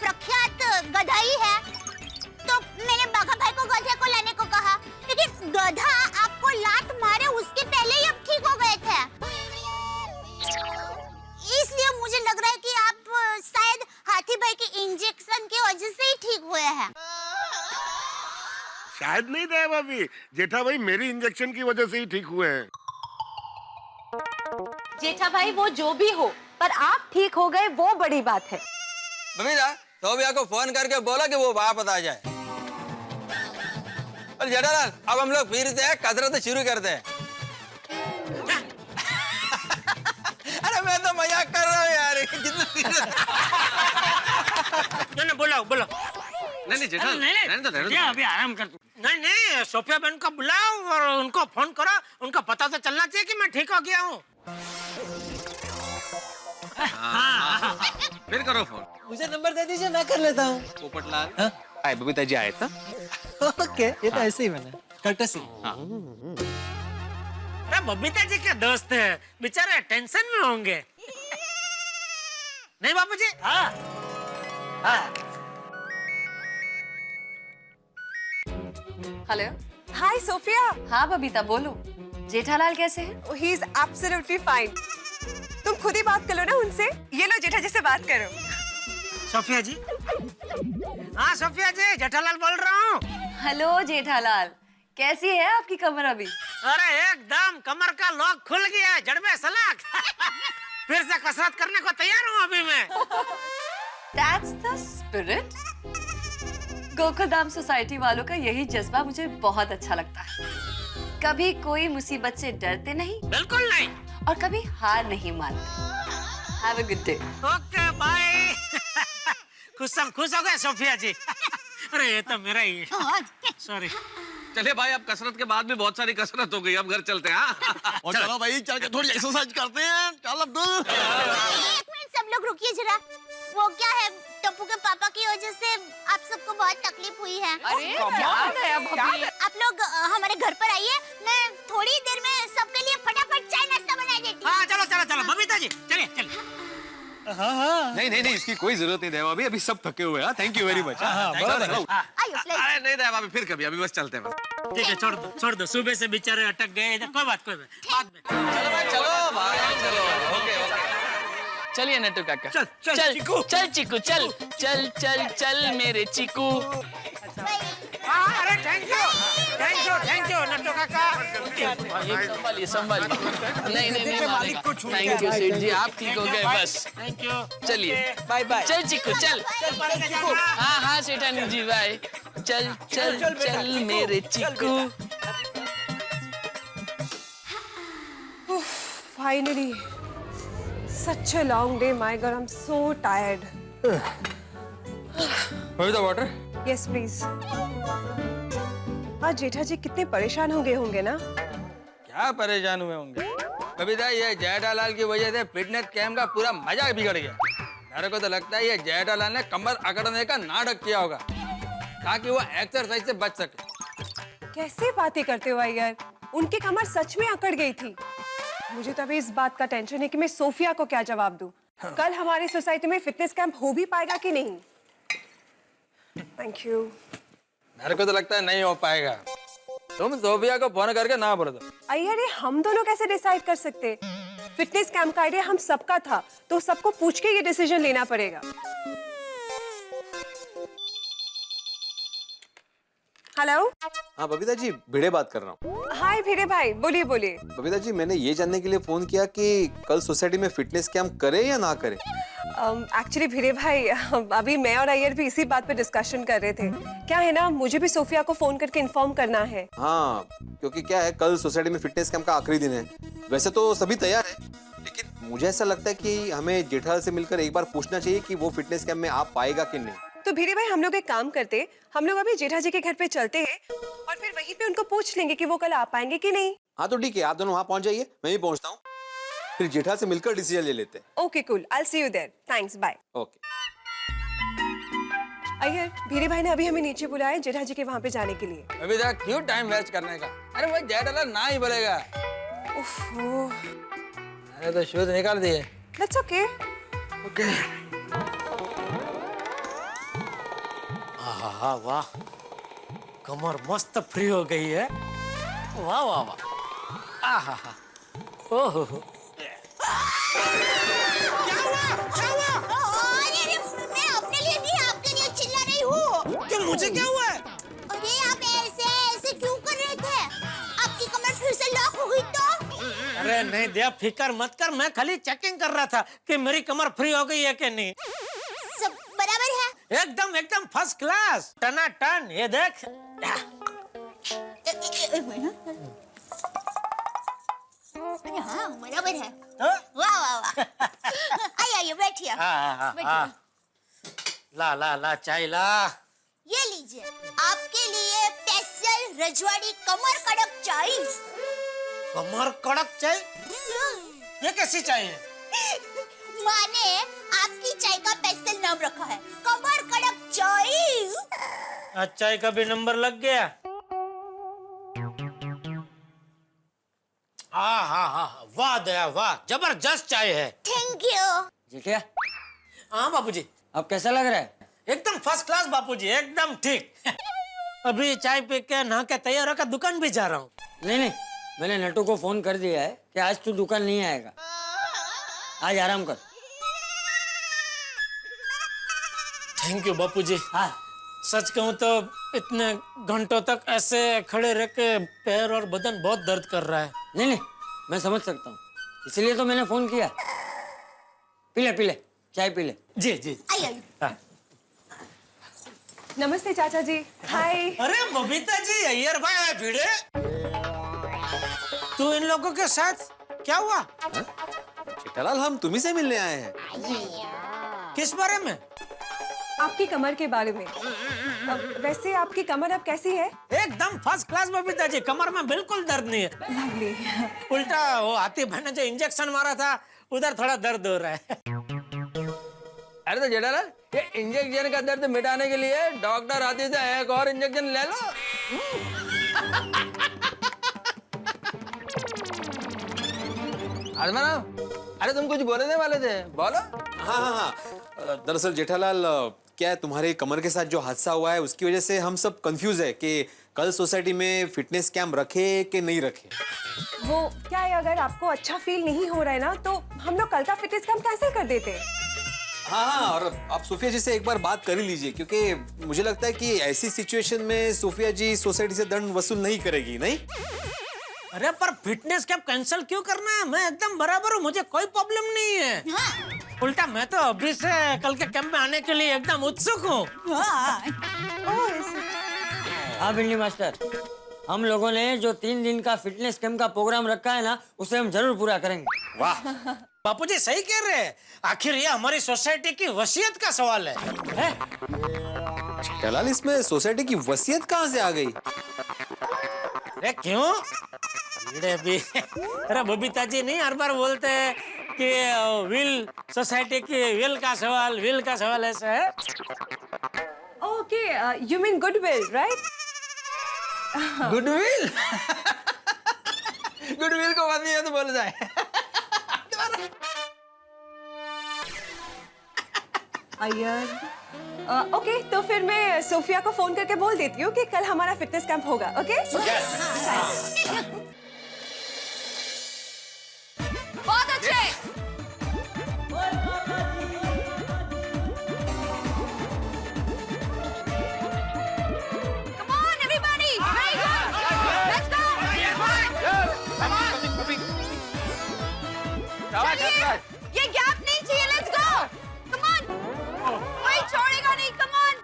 प्रख्यात गधा ही है। तो मैंने बाघा भाई को गधे को लाने को कहा, लेकिन गधा आपको लात मारे उसके पहले ही अब ठीक हो गए थे। इसलिए मुझे लग रहा है कि आप शायद हाथी भाई के इंजेक्शन की वजह से ही ठीक हुए हैं। शायद नहीं दया भाभी, जेठा भाई मेरी इंजेक्शन की वजह से ही ठीक हुए हैं। जेठा भाई वो जो भी हो, पर आप ठीक हो गए वो बड़ी बात है। बबीता, तो भैया को फोन करके बोला कि वो वापस आ जाए। और जेठालाल, अब हम लोग फिर से कसरत शुरू करते हैं। अरे मैं तो मजाक कर रहा हूँ यार। नहीं, बोलो। नहीं जेठा, अभी आराम कर। नहीं, सोफिया बहन को बुलाओ और उनको फोन करो। उनको पता तो चलना चाहिए कि मैं ठीक हो गया हूँ। फिर करो फोन। मुझे नंबर दे दीजिए, मैं कर लेता हूँ। पोपटलाल, आए बबीता जी आए था। ओके, ये तो ऐसे ही बना कर्टसी। अरे बबीता जी के दोस्त है, बेचारे टेंशन में होंगे। नहीं बाबूजी? हाँ। हेलो। हाय सोफिया। हाँ बबीता बोलो, जेठालाल कैसे हैं? He is absolutely fine. तुम खुद ही बात कर लो ना उनसे। ये लो जेठा जी से बात करो। सोफिया जी? हाँ सोफिया जी, जेठालाल बोल रहा हूँ। हेलो जेठालाल, कैसी है आपकी कमर अभी? अरे एकदम कमर का लॉक खुल गया है, जड़ में सलाख। फिर से कसरत करने को तैयार हूँ अभी मैं। That's the spirit. Gokuldham society वालों का यही जज्बा मुझे बहुत अच्छा लगता है। कभी कोई मुसीबत से डरते नहीं, बिल्कुल नहीं, और कभी हार नहीं मानते। Have a good day. Okay bye. खुश हो गए सोफिया जी। अरे ये तो मेरा ही है, सॉरी। चलिए भाई, अब कसरत के बाद भी बहुत सारी कसरत हो गई, अब घर चलते हैं। और चलो भाई, चल के थोड़ी एक्सरसाइज करते हैं। चल अब्दुल। एक मिनट सब लोग रुकिए जरा। वो क्या है, टप्पू के पापा की वजह से आप सबको बहुत तकलीफ हुई है। अरे क्या है भाभी? आप लोग हमारे घर पर आइए, मैं थोड़ी देर में सबके लिए फटाफट चाय नाश्ता बना देती हूँ। हाँ चलो बबीता जी, चलिए। नहीं, इसकी कोई जरूरत नहीं देवा, अभी सब थके हुए हैं। Thank you very much. आइए प्लीज। अरे नहीं दया भाभी, फिर कभी, अभी बस चलते हैं बस। ठीक है, छोड़ दो। सुबह से बेचारे अटक गए, कोई बात बाद में। चलो भाई, चलो। ओके। चलिए नट्टू काका। चल चिकू। चल चिकू, चल मेरे चिकू। अरे थैंक यू नट्टू काका। संभालिए। नहीं मारेगा। थैंक यू सेठ जी, आप ठीक हो गए बस। Thank you. चलिए बाय बाय। चल चिकू, चल। हाँ सेठानी जी, बाय। चल मेरे Chiku. Finally, such a long day, my God, I'm so tired. Babita water? Yes, please. आज जेठा जी कितने परेशान हो गए होंगे ना। क्या परेशान हुए होंगे बबीता, ये जेठालाल की वजह से फिटनेस कैम्प का पूरा मजा बिगड़ गया। मेरे को तो लगता है ये जेठालाल ने कमर अकड़ने का नाटक किया होगा ताकि वो एक्सरसाइज से बच सके। कैसे बातें करते हो अय्यर, उनकी कमर सच में अकड़ गई थी। मुझे तो अभी इस बात का टेंशन है कि मैं सोफिया को क्या जवाब दूं। कल हमारी सोसाइटी में फिटनेस कैंप हो भी पाएगा कि नहीं। Thank you. मेरे को तो लगता है नहीं हो पाएगा। तुम सोफिया को फोन करके ना बोल दो। अय्यर, हम दोनों कैसे डिसाइड कर सकते? फिटनेस कैंप का आइडिया हम सबका था, तो सबको पूछ के ये डिसीजन लेना पड़ेगा। हेलो। हाँ बबीता जी, भिड़े बात कर रहा हूँ। हाय भिड़े भाई, बोलिए बोलिए। बबीता जी, मैंने ये जानने के लिए फोन किया कि कल सोसाइटी में फिटनेस कैंप करे या ना करे। एक्चुअली भिड़े भाई, अभी मैं और अय्यर भी इसी बात पे डिस्कशन कर रहे थे। क्या है ना, मुझे भी सोफिया को फोन करके इन्फॉर्म करना है। हाँ, क्योंकि क्या है, कल सोसाइटी में फिटनेस कैंप का आखिरी दिन है। वैसे तो सभी तैयार है, लेकिन मुझे ऐसा लगता है कि हमें जेठालाल से मिलकर एक बार पूछना चाहिए कि वो फिटनेस कैंप में आ पाएगा कि नहीं। तो भिड़े भाई, हम लोग एक काम करते, हम लोग अभी जेठा जी के घर पे चलते हैं और फिर वहीं पे उनको पूछ लेंगे कि वो कल आ पाएंगे कि नहीं। हाँ तो ठीक है, आप दोनों वहाँ पहुँच जाइए, मैं भी पहुँचता हूँ, फिर जेठा से मिलकर डिसीजन ले लेते हैं। Okay cool, I will see you there. Thanks, bye. Okay. Iyer, Bhide भाई ने अभी हमें नीचे बुलाया है जेठा जी के वहाँ पे जाने के लिए। अभी तक क्यों टाइम वेस्ट करने का? अरे वो जेठालाल ना ही बोलेगा। ओफो, मैंने तो शूज निकाल दिए। That's okay. ओके। हाँ वाह, कमर मस्त फ्री हो गई है। वाह वाह वाह, आहा हा, ओहो हो। क्या हुआ? क्या हुआ? अरे मैं अपने लिए नहीं, आपके लिए चिल्ला रही हूँ। क्यों, मुझे क्या हुआ है? अरे आप ऐसे ऐसे क्यों कर रहे थे? आपकी कमर फिर से लॉक हो गई तो? अरे नहीं दे, फिकर मत कर, मैं खाली चेकिंग कर रहा था कि मेरी कमर फ्री हो गई है कि नहीं। सब बराबर है? एकदम एकदम फर्स्ट क्लास, टनाटन। ये देख। अरे हाँ, बराबर है। हाँ? वाह वाह वाह। आइए बैठिए। हाँ। ला ला ला, चाय ला। ये लीजिए, आपके लिए स्पेशल रजवाड़ी कमर कड़क चाय। कमर कड़क चाय? ये कैसी चाय है? माने आपकी चाय का स्पेशल नाम रखा है, कमर कड़क चाय। आज चाय का भी नंबर लग गया। हाँ, वाह दया वाह, जबरदस्त चाय है। Thank you. जेठिया, हाँ बापूजी, अब कैसा लग रहा है? एकदम फर्स्ट क्लास बापूजी, एकदम ठीक। अभी चाय पी के नहा के तैयार होकर दुकान भी जा रहा हूँ। नहीं, मैंने नटू को फोन कर दिया है कि आज तू दुकान नहीं आएगा, आज आराम कर। थैंक यू बापूजी। हाँ, सच कहूँ तो इतने घंटों तक ऐसे खड़े रह के पैर और बदन बहुत दर्द कर रहा है। नहीं, मैं समझ सकता हूँ, इसलिए तो मैंने फोन किया। पी ले, चाय पी ले। जी। आइए। हाँ। नमस्ते चाचा जी। हाय। अरे बबीता जी, अय्यर भाई भिड़े, तू इन लोगों के साथ क्या हुआ? जेठालाल, हम तुम्ही से मिलने आए हैं। किस बारे में? आपकी कमर के बारे में। वैसे आपकी कमर अब कैसी है? एकदम फर्स्ट क्लास बबीता जी, कमर में बिल्कुल दर्द नहीं है। लवली। उल्टा वो आती बहन ने जो इंजेक्शन मारा था, उधर थोड़ा दर्द हो रहा है। अरे तो जेठालाल, ये इंजेक्शन का दर्द मिटाने के लिए डॉक्टर आती से एक और इंजेक्शन ले लो। अरे तुम कुछ बोलने वाले थे, बोलो। हाँ, दरअसल जेठालाल, क्या है, तुम्हारे कमर के साथ जो हादसा हुआ है उसकी वजह से हम सब कंफ्यूज है कि कल सोसाइटी में फिटनेस कैंप रखे कि नहीं रखे। वो क्या है, अगर आपको अच्छा फील नहीं हो रहा है ना, तो हम लोग कल का फिटनेस कैंप कैंसिल कर देते हैं। हाँ, और आप सोफिया जी से एक बार बात कर ही लीजिए, क्योंकि मुझे लगता है कि ऐसी सिचुएशन में सोफिया जी सोसाइटी से दंड वसूल नहीं करेगी। नहीं? अरे पर फिटनेस कैंप कैंसिल क्यों करना है? मैं एकदम बराबर हूँ, मुझे कोई प्रॉब्लम नहीं है। हाँ। उल्टा मैं तो अभी से कल के कैंप में आने के लिए एकदम उत्सुक हूँ। हाँ भिंडी मास्टर, हम लोगों ने जो 3 दिन का फिटनेस कैंप का प्रोग्राम रखा है ना, उसे हम जरूर पूरा करेंगे। वाह, बापूजी सही कह रहे हैं। आखिर ये हमारी सोसाइटी की वसीयत का सवाल है? जेठालाल, इसमें सोसाइटी की वसीयत कहाँ से आ गई? अरे क्यों? भिड़े भी। अरे बबीता जी नहीं हर बार बोलते हैं कि विल सोसाइटी की विल का सवाल ऐसा है। Okay, you mean goodwill, right? Goodwill goodwill को बात नहीं है तो बोल जाए। अय्यर, ओके, तो फिर मैं सोफिया को फोन करके बोल देती हूँ कि कल हमारा फिटनेस कैंप होगा, ओके? बहुत अच्छे। Come on, everybody. Very good. Let's go. चलिए, ये गैप नहीं चाहिए। Let's go. Come on. कोई छोड़ेगा नहीं। Come on.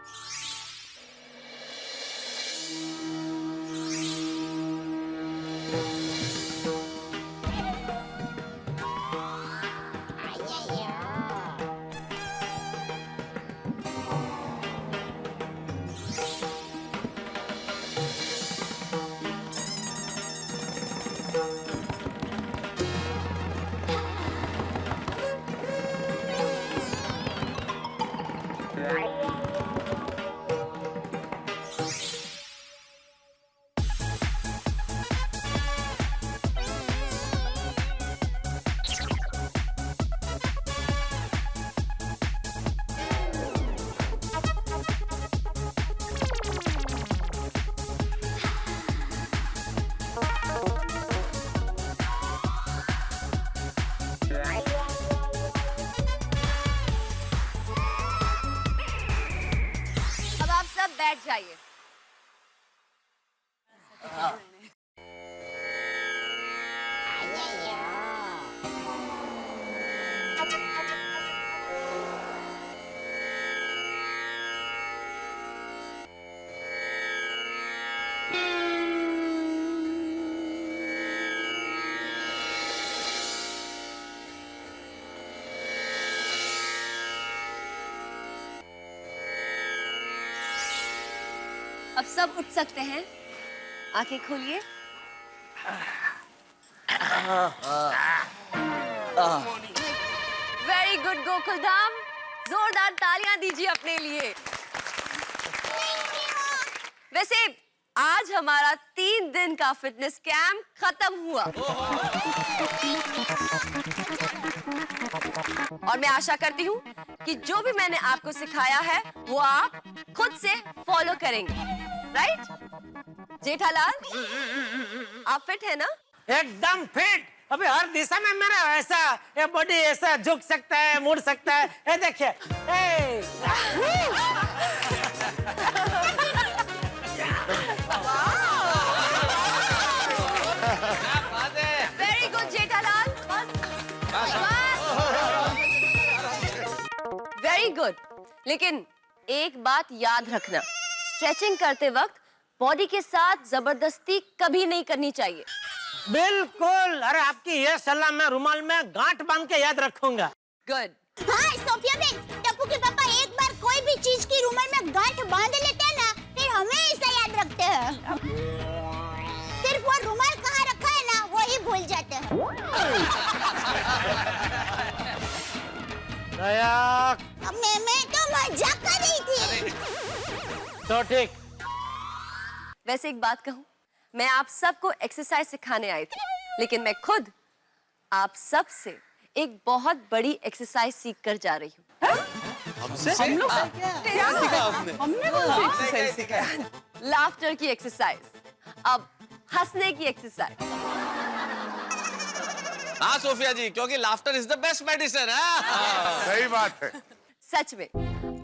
अब आप सब बैठ जाइए। अब सब उठ सकते हैं। आंखें खोलिए। वेरी गुड गोकुलधाम, जोरदार तालियां दीजिए अपने लिए। वैसे आज हमारा 3 दिन का फिटनेस कैंप खत्म हुआ और मैं आशा करती हूँ कि जो भी मैंने आपको सिखाया है वो आप खुद से फॉलो करेंगे, राइट? जेठालाल, आप फिट है ना? एकदम फिट। अभी हर दिशा में मेरा ऐसा ये बॉडी ऐसा झुक सकता है, मुड़ सकता है। ये देखिए। Very good Jethalal, very good. लेकिन एक बात याद रखना, स्ट्रेचिंग करते वक्त बॉडी के साथ जबरदस्ती कभी नहीं करनी चाहिए। बिल्कुल। अरे आपकी ये सलाह मैं रुमाल में गांठ बांध के याद रखूंगा। गुड। हाँ सोफिया बेन, टप्पू के पापा एक बार कोई भी चीज की रुमाल में गांठ बांध लेते हैं ना, फिर हमेशा याद रखते हैं। सिर्फ वो रुमाल कहाँ रखा है ना, वही भूल जाते हैं। दया। मैं तो मजाक कर रही थी। तो ठीक। वैसे एक बात कहूँ, मैं आप सबको एक्सरसाइज सिखाने आई थी, लेकिन मैं खुद आप सब से एक बहुत बड़ी एक्सरसाइज सीख कर जा रही हूँ। लाफ्टर की एक्सरसाइज, अब हंसने की एक्सरसाइज। हाँ सोफिया जी, क्योंकि laughter is the best medicine है। सही बात है। सच में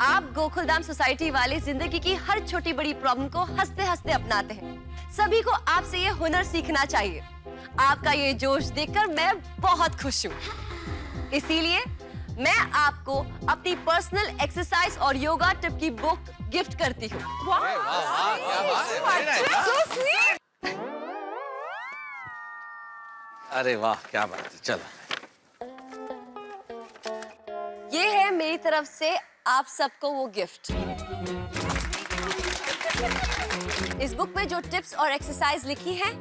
आप गोकुलधाम सोसाइटी वाले जिंदगी की हर छोटी बड़ी प्रॉब्लम को हंसते हंसते अपनाते हैं। सभी को आपसे ये हुनर सीखना चाहिए। आपका ये जोश देखकर मैं बहुत खुश हूँ। इसीलिए मैं आपको अपनी पर्सनल एक्सरसाइज और योगा टिप की बुक गिफ्ट करती हूँ। अरे वाह, क्या बात है। चलो, ये है मेरी तरफ से आप सबको वो गिफ्ट। इस बुक में जो टिप्स और एक्सरसाइज लिखी हैं,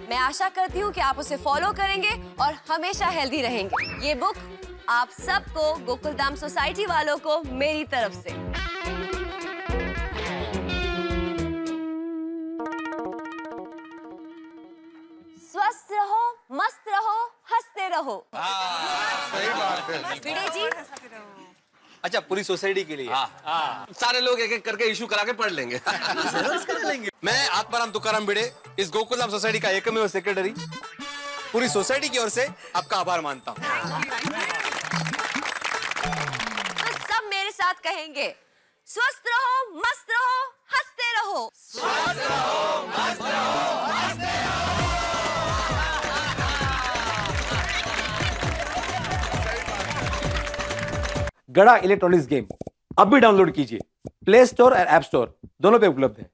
मैं आशा करती हूँ कि आप उसे फॉलो करेंगे और हमेशा हेल्दी रहेंगे। ये बुक आप सबको, गोकुलधाम सोसाइटी वालों को मेरी तरफ से। स्वस्थ रहो, मस्त रहो, हंसते रहो। सही बात है। भिड़े जी, अच्छा, पूरी सोसाइटी के लिए। सारे लोग एक एक करके इशू करा के पढ़ लेंगे। मैं आत्माराम तुकाराम भिड़े, इस गोकुलधाम सोसाइटी का एकमेव सेक्रेटरी, पूरी सोसाइटी की ओर से आपका आभार मानता हूँ। तो सब मेरे साथ कहेंगे, स्वस्थ रहो, मस्त रहो, हंसते रहो। स्वस्थ रहो, मस्त रहो, हंसते रहो। गड़ा इलेक्ट्रॉनिक्स गेम अब भी डाउनलोड कीजिए, प्ले स्टोर और ऐप स्टोर दोनों पे उपलब्ध है।